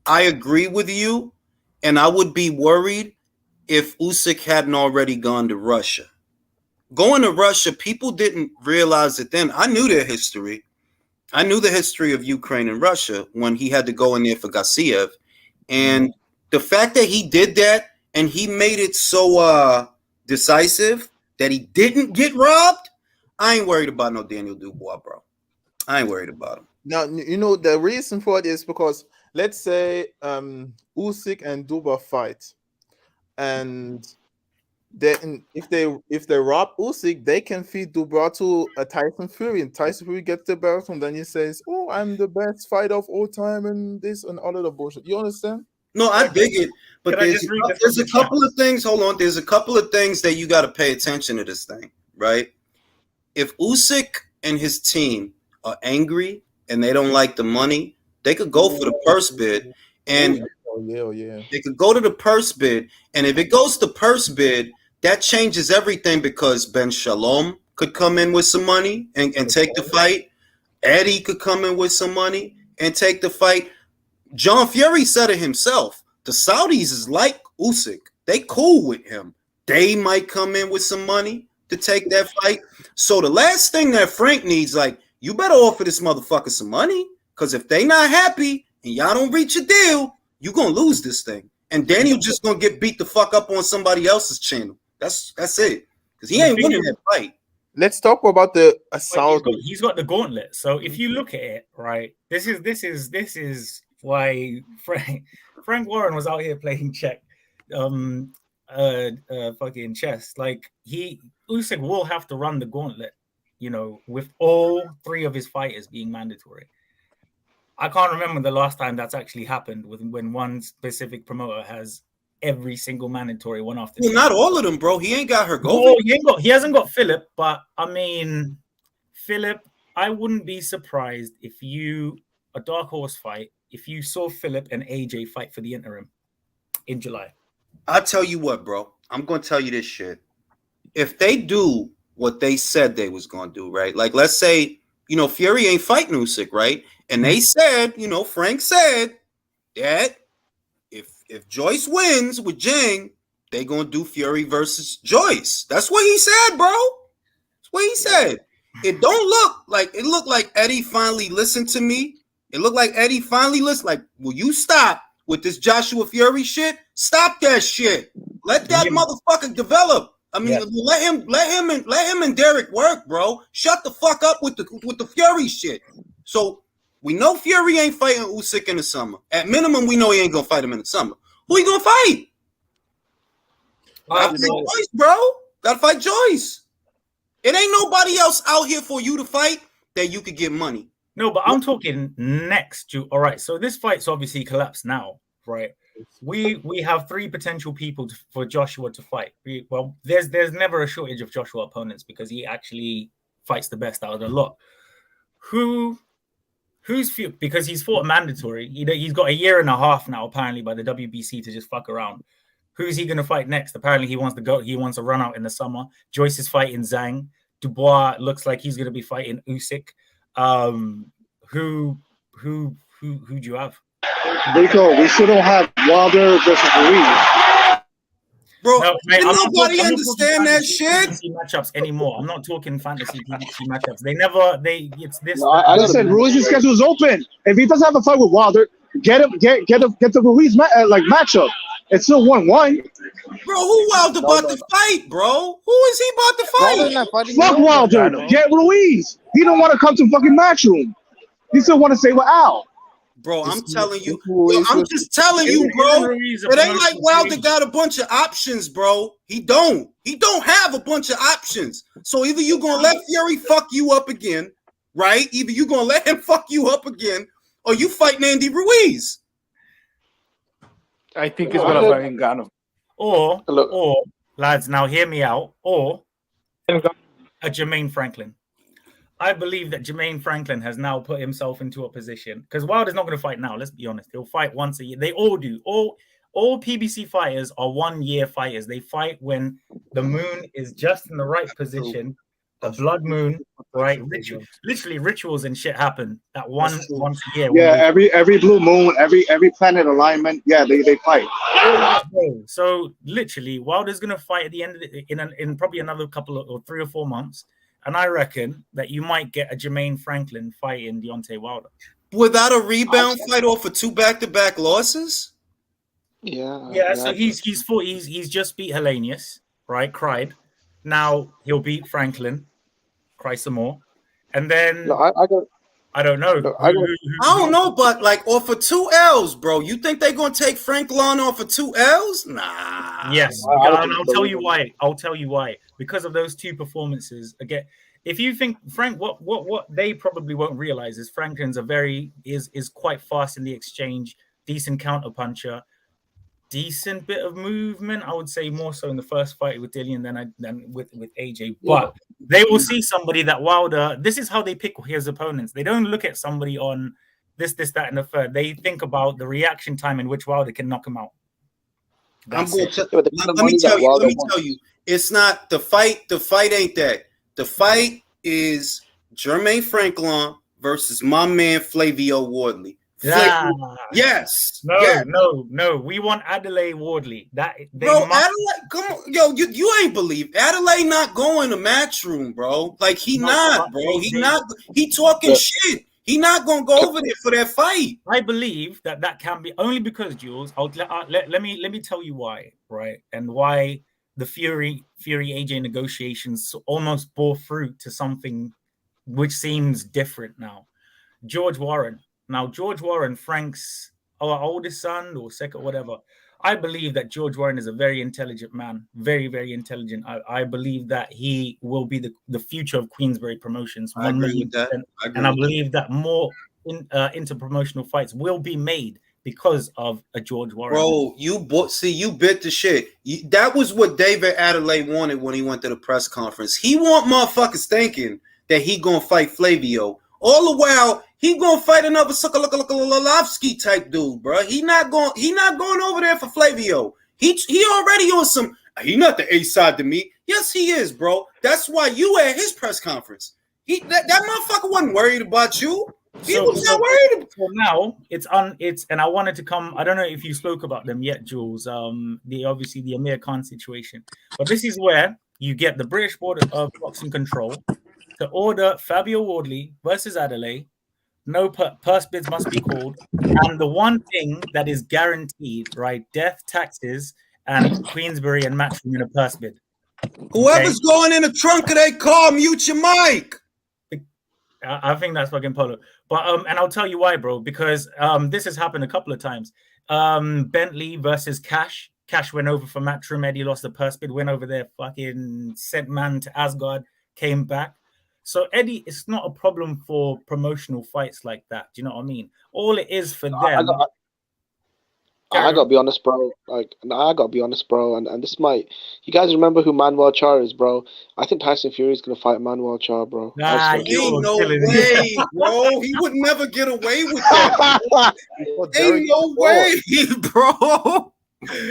agree with you, and I would be worried if Usyk hadn't already gone to Russia. Going to Russia, people didn't realize it then. I knew their history. I knew the history of Ukraine and Russia when he had to go in there for Gassiev. And the fact that he did that and he made it so decisive that he didn't get robbed, I ain't worried about no Daniel Dubois, bro. I ain't worried about him. Now, the reason for it is because, let's say, Usyk and Dubois fight. And then if they rob Usyk, they can feed Dubois to a Tyson Fury, and Tyson Fury gets the belt, and then he says, "Oh, I'm the best fighter of all time," and this and all of the bullshit. You understand? No, I dig it, but there's a couple of things. Hold on, there's a couple of things that you got to pay attention to this thing, right? If Usyk and his team are angry and they don't like the money, they could go for the purse bid, and they could go to the purse bid, and if it goes to purse bid, that changes everything because Ben Shalom could come in with some money and take the fight. Eddie could come in with some money and take the fight. John Fury said it himself. The Saudis is like Usyk. They cool with him. They might come in with some money to take that fight. So the last thing that Frank needs, like, you better offer this motherfucker some money, because if they not happy and y'all don't reach a deal, you're going to lose this thing. And Daniel just going to get beat the fuck up on somebody else's channel. That's it. Because he ain't winning that fight. Let's talk about the assault. He's got the gauntlet. So if you look at it, right, this is why Frank Warren was out here playing fucking chess. Like, Usyk will have to run the gauntlet, with all three of his fighters being mandatory. I can't remember the last time that's actually happened when one specific promoter has every single mandatory one after. Well, not all of them, bro. He ain't got her going. No, he hasn't got Philip, but I mean, Philip, I wouldn't be surprised if a dark horse fight, if you saw Philip and AJ fight for the interim in July. I'll tell you what, bro. I'm going to tell you this shit. If they do what they said they was going to do, right? Like, let's say, Fury ain't fighting Usyk, right? And they said, Frank said that if Joyce wins with Jang, they going to do Fury versus Joyce. That's what he said, bro. That's what he said. It looked like Eddie finally listened to me. It looked like Eddie finally listened. Like, will you stop with this Joshua Fury shit? Stop that shit. Let that motherfucker develop. I mean, let him and Derek work, bro. Shut the fuck up with the Fury shit. So we know Fury ain't fighting Usyk in the summer. At minimum, we know he ain't gonna fight him in the summer. Who he gonna fight? Gotta fight Joyce, bro. Gotta fight Joyce. It ain't nobody else out here for you to fight that you could get money. No, but I'm talking next to. All right, so this fight's obviously collapsed now, right? we have 3 potential people for Joshua to fight. Well, there's never a shortage of Joshua opponents because he actually fights the best out of the lot. Who's because he's fought mandatory. He's got a year and a half now, apparently, by the WBC to just fuck around. Who's he going to fight next? Apparently, he wants to go. He wants to run out in the summer. Joyce is fighting Zhang. Dubois looks like he's going to be fighting Usyk. Who do you have? Rico, we still don't have Wilder versus Ruiz. Bro, No, mate, can nobody I'm not understand that shit? fantasy matchups anymore. I'm not talking fantasy PvP matchups. It's this. No, I just said Ruiz's schedule is open. If he doesn't have a fight with Wilder, get the Ruiz matchup. It's still 1-1. Bro, who Wilder about to fight, bro? Who is he about to Wilder's fight? not fighting Fuck no one. Wilder. Get Ruiz. He don't want to come to fucking Matchroom. He still want to stay with Al. Bro, I'm telling you. Ruiz I'm was- just telling you, bro. It ain't like Wilder got a bunch of options, bro. He don't. He don't have a bunch of options. So either you gonna let Fury fuck you up again, right? Either you gonna let him fuck you up again, or you fighting Andy Ruiz. I think he's gonna fight Ngannou. Or lads, now hear me out. Or a Jermaine Franklin. I believe that Jermaine Franklin has now put himself into a position because Wilder's not going to fight now. Let's be honest; he'll fight once a year. They all do. All PBC fighters are 1 year fighters. They fight when the moon is just in the right position. The blood moon, right? Literally rituals and shit happen that once a year. Yeah, every blue moon, every planet alignment. Yeah, they fight. So literally, Wilder's going to fight at the end of in probably another couple of, or 3 or 4 months. And I reckon that you might get a Jermaine Franklin fighting Deontay Wilder. Without a rebound fight off of 2 back-to-back losses? Yeah. So he's just beat Hellenius, right? Cried. Now he'll beat Franklin, cry some more. And then I don't know. I don't know, but like off of 2 L's, bro. You think they're gonna take Franklin off of 2 L's? Nah. Yes, I'll tell you why. I'll tell you why. Because of those 2 performances. Again, if you think Frank, what they probably won't realize is Franklin's is quite fast in the exchange, decent counter puncher, decent bit of movement. I would say more so in the first fight with Dillian than with AJ. But they will see somebody that Wilder. This is how they pick his opponents. They don't look at somebody on this, that, and the third. They think about the reaction time in which Wilder can knock him out. Let me tell you. It's not the fight. The fight ain't that. The fight is Jermaine Franklin versus my man Flavio Wardley. Yes. No. We want Adelaide Wardley. Adelaide, come on, yo, you ain't believe Adelaide not going to Matchroom, bro. Like he not, bro. He not. He talking shit. He not gonna go over there for that fight. I believe that can be only because Jules. Let me tell you why, right? And why the Fury AJ negotiations almost bore fruit to something which seems different now. George Warren. Now, George Warren, Frank's oldest son or second, whatever. I believe that George Warren is a very intelligent man, very, very intelligent. I believe that he will be the future of Queensberry Promotions. I agree with that. And I believe that more inter-promotional fights will be made because of a George Warren. Bro, you bit the shit. That was what David Adelaide wanted when he went to the press conference. He want motherfuckers thinking that he gonna fight Flavio. All the while, he gonna fight another Sokolovsky type dude, bro. He not going over there for Flavio. He already on some. He not the A side to me. Yes, he is, bro. That's why you at his press conference. That motherfucker wasn't worried about you. He was not worried. So now it's and I wanted to come. I don't know if you spoke about them yet, Jules. Obviously the Amir Khan situation, but this is where you get the British Board of Boxing Control to order Fabio Wardley versus Adelaide. No purse bids must be called. And the one thing that is guaranteed, right? Death, taxes, and Queensberry and Matchroom in a purse bid. Whoever's going in the trunk of their car, mute your mic. I think that's fucking polo. But and I'll tell you why, bro. Because this has happened a couple of times. Bentley versus Cash. Cash went over for Matchroom. Eddie lost the purse bid. Went over there, fucking sent man to Asgard. Came back. So Eddie, it's not a problem for promotional fights like that. Do you know what I mean? All it is for them. I gotta be honest, bro. Like, nah, I gotta be honest, bro. And this might. You guys remember who Manuel Char is, bro? I think Tyson Fury is gonna fight Manuel Char, bro. I Nah, swear. Ain't you're no killing me. way, bro. He would never get away with that. Ain't no way, bro.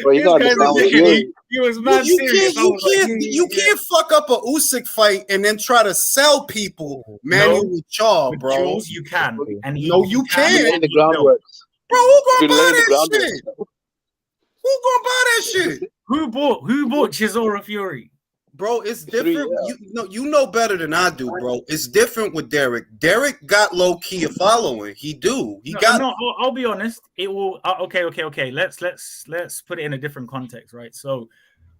Bro, you This gotta guy's understand what Fury. Fury. He was mad You serious. can't, I you was like, can't, you can't fuck up a Usyk fight and then try to sell people Manuel Char, With bro. Jules, you can. And he, No, he you can, can't. Laying and the he will. groundwork. Bro, who gonna You're buy laying the that groundwork. shit? Who gonna buy that shit? Who bought Chisora Fury? Bro, it's Three, different. You know better than I do, bro. It's different with Derek. Derek got low key a following. He do. He got. No, I'll be honest. It will. Okay. Let's put it in a different context, right? So,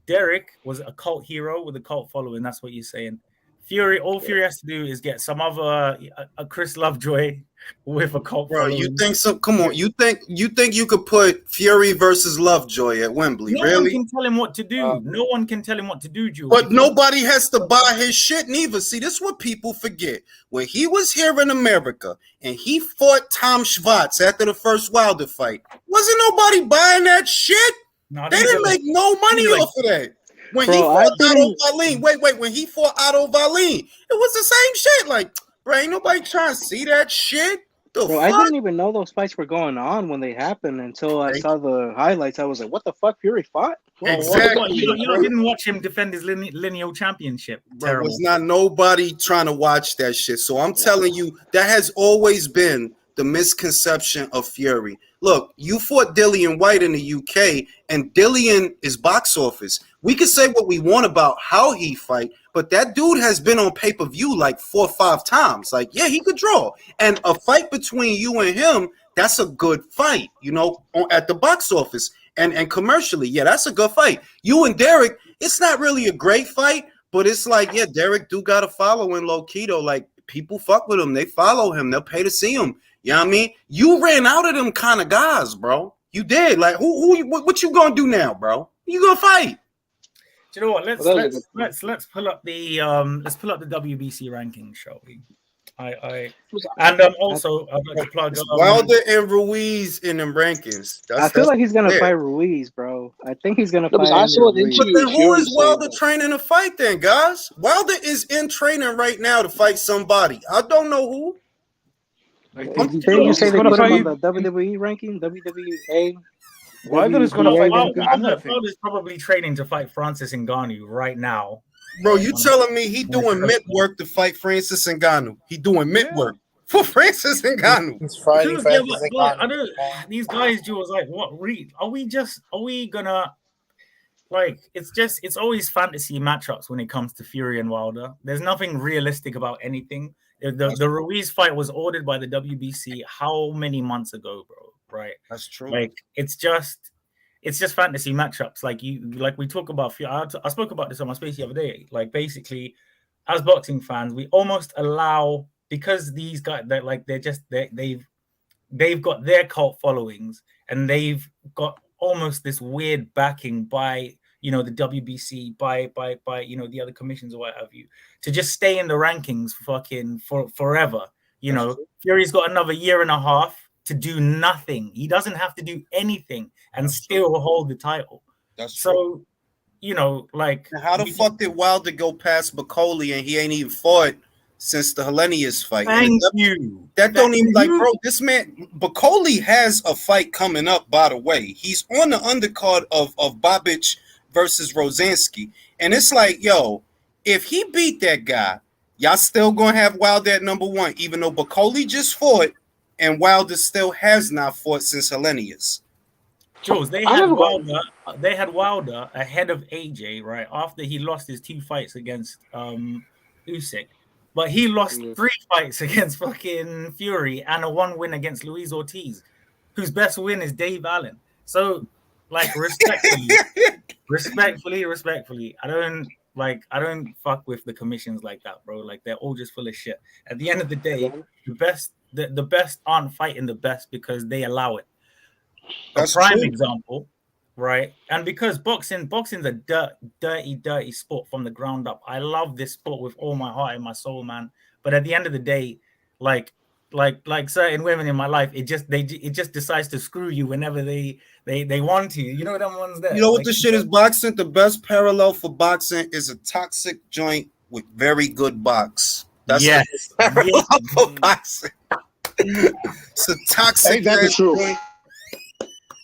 Derek was a cult hero with a cult following. That's what you're saying. Fury, all Fury has to do is get some other a Chris Lovejoy with a cult Bro, following. you think so? Come on, you think you could put Fury versus Lovejoy at Wembley? No Really? one can tell him what to do. No one can tell him what to do, Jules. But nobody has to buy his shit neither. See, this is what people forget. When he was here in America and he fought Tom Schwartz after the first Wilder fight, wasn't nobody buying that shit? No, They didn't make no money off of that. When he fought Otto Wallin, wait, when he fought Otto Wallin, it was the same shit. Like, bro, ain't nobody trying to see that shit. The Bro, fuck? I didn't even know those fights were going on when they happened until I saw the highlights. I was like, "What the fuck, Fury fought?" Exactly. You didn't watch him defend his lineal championship. Bro, was not nobody trying to watch that shit. So I'm telling you, that has always been the misconception of Fury. Look, you fought Dillian White in the UK, and Dillian is box office. We can say what we want about how he fight, but that dude has been on pay-per-view like 4 or 5 times. Like, yeah, he could draw. And a fight between you and him, that's a good fight, you know, at the box office. And commercially, yeah, that's a good fight. You and Derek, it's not really a great fight, but it's like, yeah, Derek do got a following low key though. Like, people fuck with him. They follow him. They'll pay to see him. You know what I mean? You ran out of them kind of guys, bro. You did. Like, what you gonna do now, bro? You gonna fight? Do you know what? Let's pull up the WBC rankings, shall we? Also I'd like to plug Wilder and Ruiz in them rankings. I feel like he's gonna fight Ruiz, bro. I think he's gonna fight. I saw an But interview then with who Fury is Wilder saying training to fight then, guys? Wilder is in training right now to fight somebody. I don't know who. Didn't you say they put him on the WWE ranking? WWA. Wilder is gonna fight Wilder's probably training to fight Francis Ngannou right now. Bro, you telling me he doing mitt work to fight Francis Ngannou? He doing mitt work for Francis Ngannou. He's fighting Francis Ngannou. These guys, Jules, like, what? Are we gonna, like, it's always fantasy matchups when it comes to Fury and Wilder. There's nothing realistic about anything. The Ruiz fight was ordered by the WBC how many months ago, bro? Right? That's true. Like, it's just fantasy matchups. Like we talk about. I spoke about this on my space the other day. Like, basically, as boxing fans, we almost allow, because these guys, they've got their cult followings and they've got almost this weird backing by, you know, the WBC, by you know, the other commissions or what have you, to just stay in the rankings for forever. You know, Fury's got another year and a half to do nothing. He doesn't have to do anything and still hold the title. That's true. So, you know, like, how the fuck did Wilder go past Bacoli and he ain't even fought since the Hellenius fight? Thank you. That don't even, like, bro, this man, Bacoli has a fight coming up, by the way. He's on the undercard of Babic versus Rosansky. And it's like, yo, if he beat that guy, y'all still gonna have Wilder at number 1, even though Bacoli just fought and Wilder still has not fought since Hellenius. Jules, they had Wilder ahead of AJ, right, after he lost his 2 fights against Usyk. But he lost 3 fights against fucking Fury and a 1 win against Luis Ortiz, whose best win is Dave Allen. So, like, respectfully, I don't fuck with the commissions like that, bro. Like, they're all just full of shit. At the end of the day, the best aren't fighting the best because they allow it. That's a prime true. example, right? And because boxing's a dirty sport from the ground up. I love this sport with all my heart and my soul, man. But at the end of the day, like, like certain women in my life, it just decides to screw you whenever they want to. You know them ones there. You know what the shit is boxing? The best parallel for boxing is a toxic joint with very good box. That's the best parallel for boxing. It's a toxic Ain't that the truth? joint.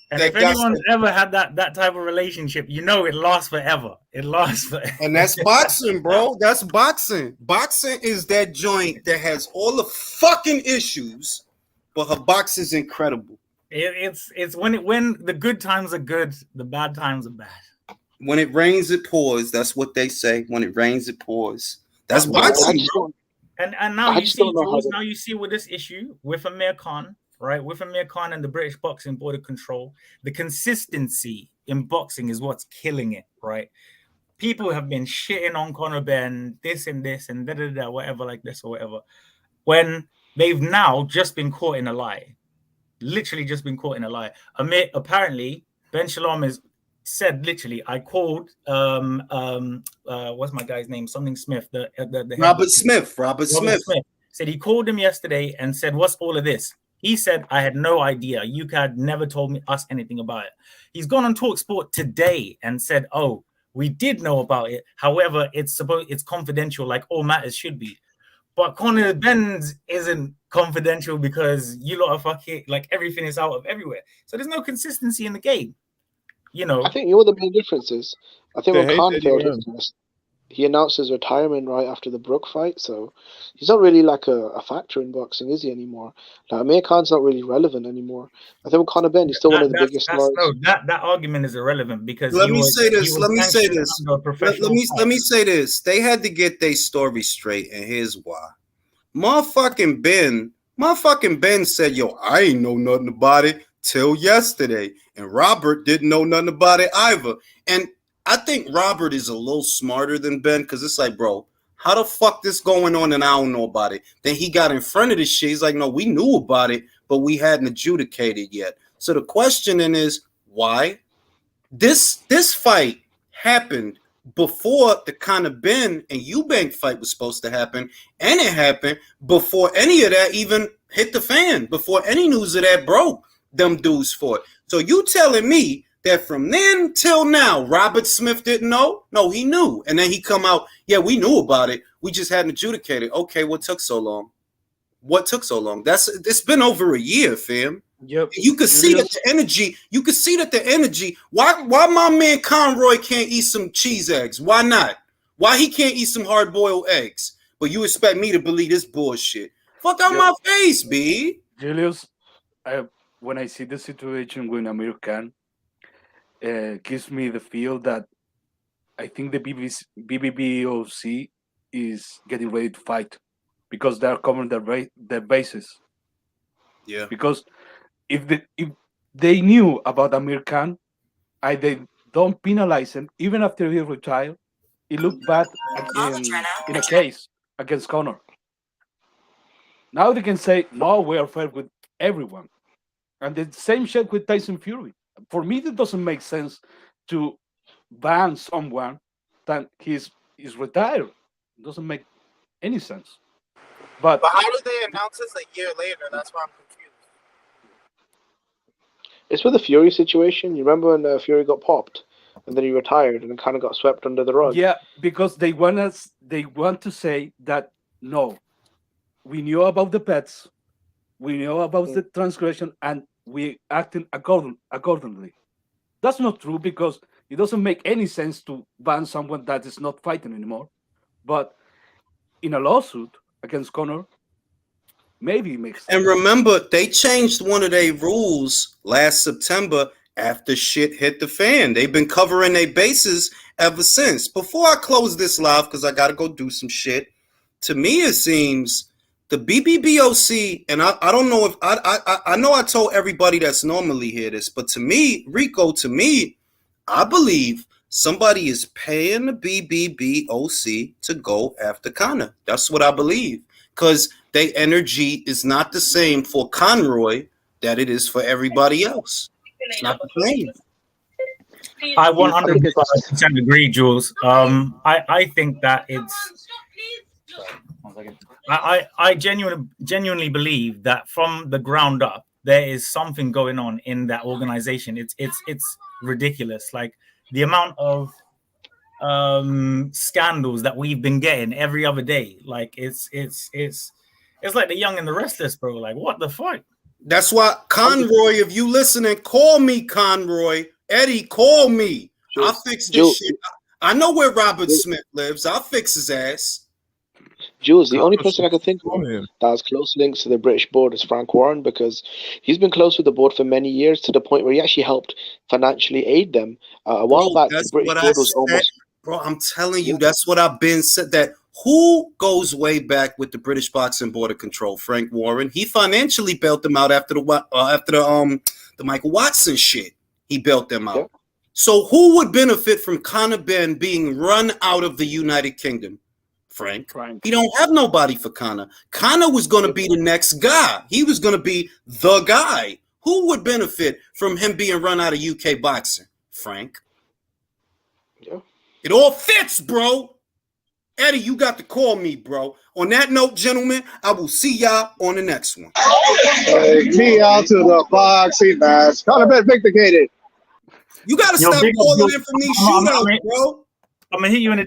And if anyone's ever had that type of relationship, you know it lasts forever. It lasts forever. And that's boxing, bro. That's boxing. Boxing is that joint that has all the fucking issues, but her box is incredible. It's when the good times are good, the bad times are bad. When it rains, it pours. That's what they say. When it rains, it pours. That's boxing, bro. And now you see, Jules, now you see with this issue with Amir Khan, right? With Amir Khan and the British Boxing Board of Control, the consistency in boxing is what's killing it, right? People have been shitting on Conor Ben, this and da whatever, like this or whatever, when they've now just been caught in a lie. Literally just been caught in a lie. Apparently, Ben Shalom has said literally, I called what's my guy's name? Something Smith, the Robert Smith. Robert Smith said he called him yesterday and said, "What's all of this?" He said, "I had no idea. You had never told us anything about it." He's gone on Talk Sport today and said, "Oh, we did know about it. However, it's confidential, like all matters should be." But Conor Ben's isn't confidential because you lot are fucking like everything is out of everywhere. So there's no consistency in the game. You know, I think what the main difference is. I think when Khan failed his test, he announced his retirement right after the Brook fight, so he's not really like a factor in boxing, is he anymore? Like Amir Khan's not really relevant anymore. I think with Conor Ben, he's still one of the biggest stars. No, that argument is irrelevant because let me say this. Let me say this. They had to get their story straight, and here's why. Motherfucking Ben said, "Yo, I ain't know nothing about it till yesterday," and Robert didn't know nothing about it either. And I think Robert is a little smarter than Ben because it's like, bro, how the fuck this going on and I don't know about it? Then he got in front of this shit. He's like, no, we knew about it, but we hadn't adjudicated yet. So the question then is, why? This fight happened before the Conor Ben and Eubank fight was supposed to happen, and it happened before any of that even hit the fan, before any news of that broke. Them dudes fought. So you telling me that from then till now, Robert Smith didn't know? No, he knew. And then he come out, yeah, we knew about it. We just hadn't adjudicated. Okay, what took so long? It's been over a year, fam. Yep. You could see that the energy. Why my man Conroy can't eat some cheese eggs? Why not? Why he can't eat some hard-boiled eggs? But you expect me to believe this bullshit? Fuck out my face, B. Julius, when I see the situation with Amir Khan, gives me the feel that I think the BBBOC is getting ready to fight because they are covering their bases. Yeah. Because if they knew about Amir Khan, they don't penalize him even after he retired. It looked bad in a case against Conor. Now they can say, no, we are fair with everyone. And the same shit with Tyson Fury. For me, it doesn't make sense to ban someone that is retired. It doesn't make any sense. But how do they announce this a year later? That's why I'm confused. It's with the Fury situation. You remember when Fury got popped and then he retired and kind of got swept under the rug? Yeah, because they want to say that no, we knew about the pets, we knew about the transgression, and we acted accordingly. That's not true because it doesn't make any sense to ban someone that is not fighting anymore. But in a lawsuit against Conor, maybe it makes sense. And remember, they changed one of their rules last September after shit hit the fan. They've been covering their bases ever since. Before I close this live, because I got to go do some shit, to me it seems the BBBOC, and I don't know if I know I told everybody that's normally hear this, but to me, Rico, I believe somebody is paying the BBBOC to go after Conor. That's what I believe, because their energy is not the same for Conroy that it is for everybody else. It's not the same. I 100% agree, Jules. I think that it's. I genuinely believe that from the ground up, there is something going on in that organization. It's ridiculous. Like the amount of scandals that we've been getting every other day. Like it's like the Young and the Restless, bro. Like what the fuck? That's why, Conroy, if you listening, call me, Conroy. Eddie, call me. I'll fix this shit. I know where Robert Smith lives. I'll fix his ass. Jules, the only person I can think of that has close links to the British board is Frank Warren, because he's been close with the board for many years, to the point where he actually helped financially aid them. A while back, the British board was almost... Bro, I'm telling you, that's what I've been said. That who goes way back with the British Boxing Board of Control? Frank Warren. He financially bailed them out after the Michael Watson shit. He bailed them out. Yeah. So who would benefit from Conor Benn being run out of the United Kingdom? Frank. He don't have nobody for Conor. Conor was going to be the next guy. He was going to be the guy. Who would benefit from him being run out of UK boxing? Frank. Yeah. It all fits, bro. Eddie, you got to call me, bro. On that note, gentlemen, I will see y'all on the next one. Take me out to the boxing match. Conor Benn vindicated. You got to stop calling in from these shootouts, bro. I'm going to hit you in the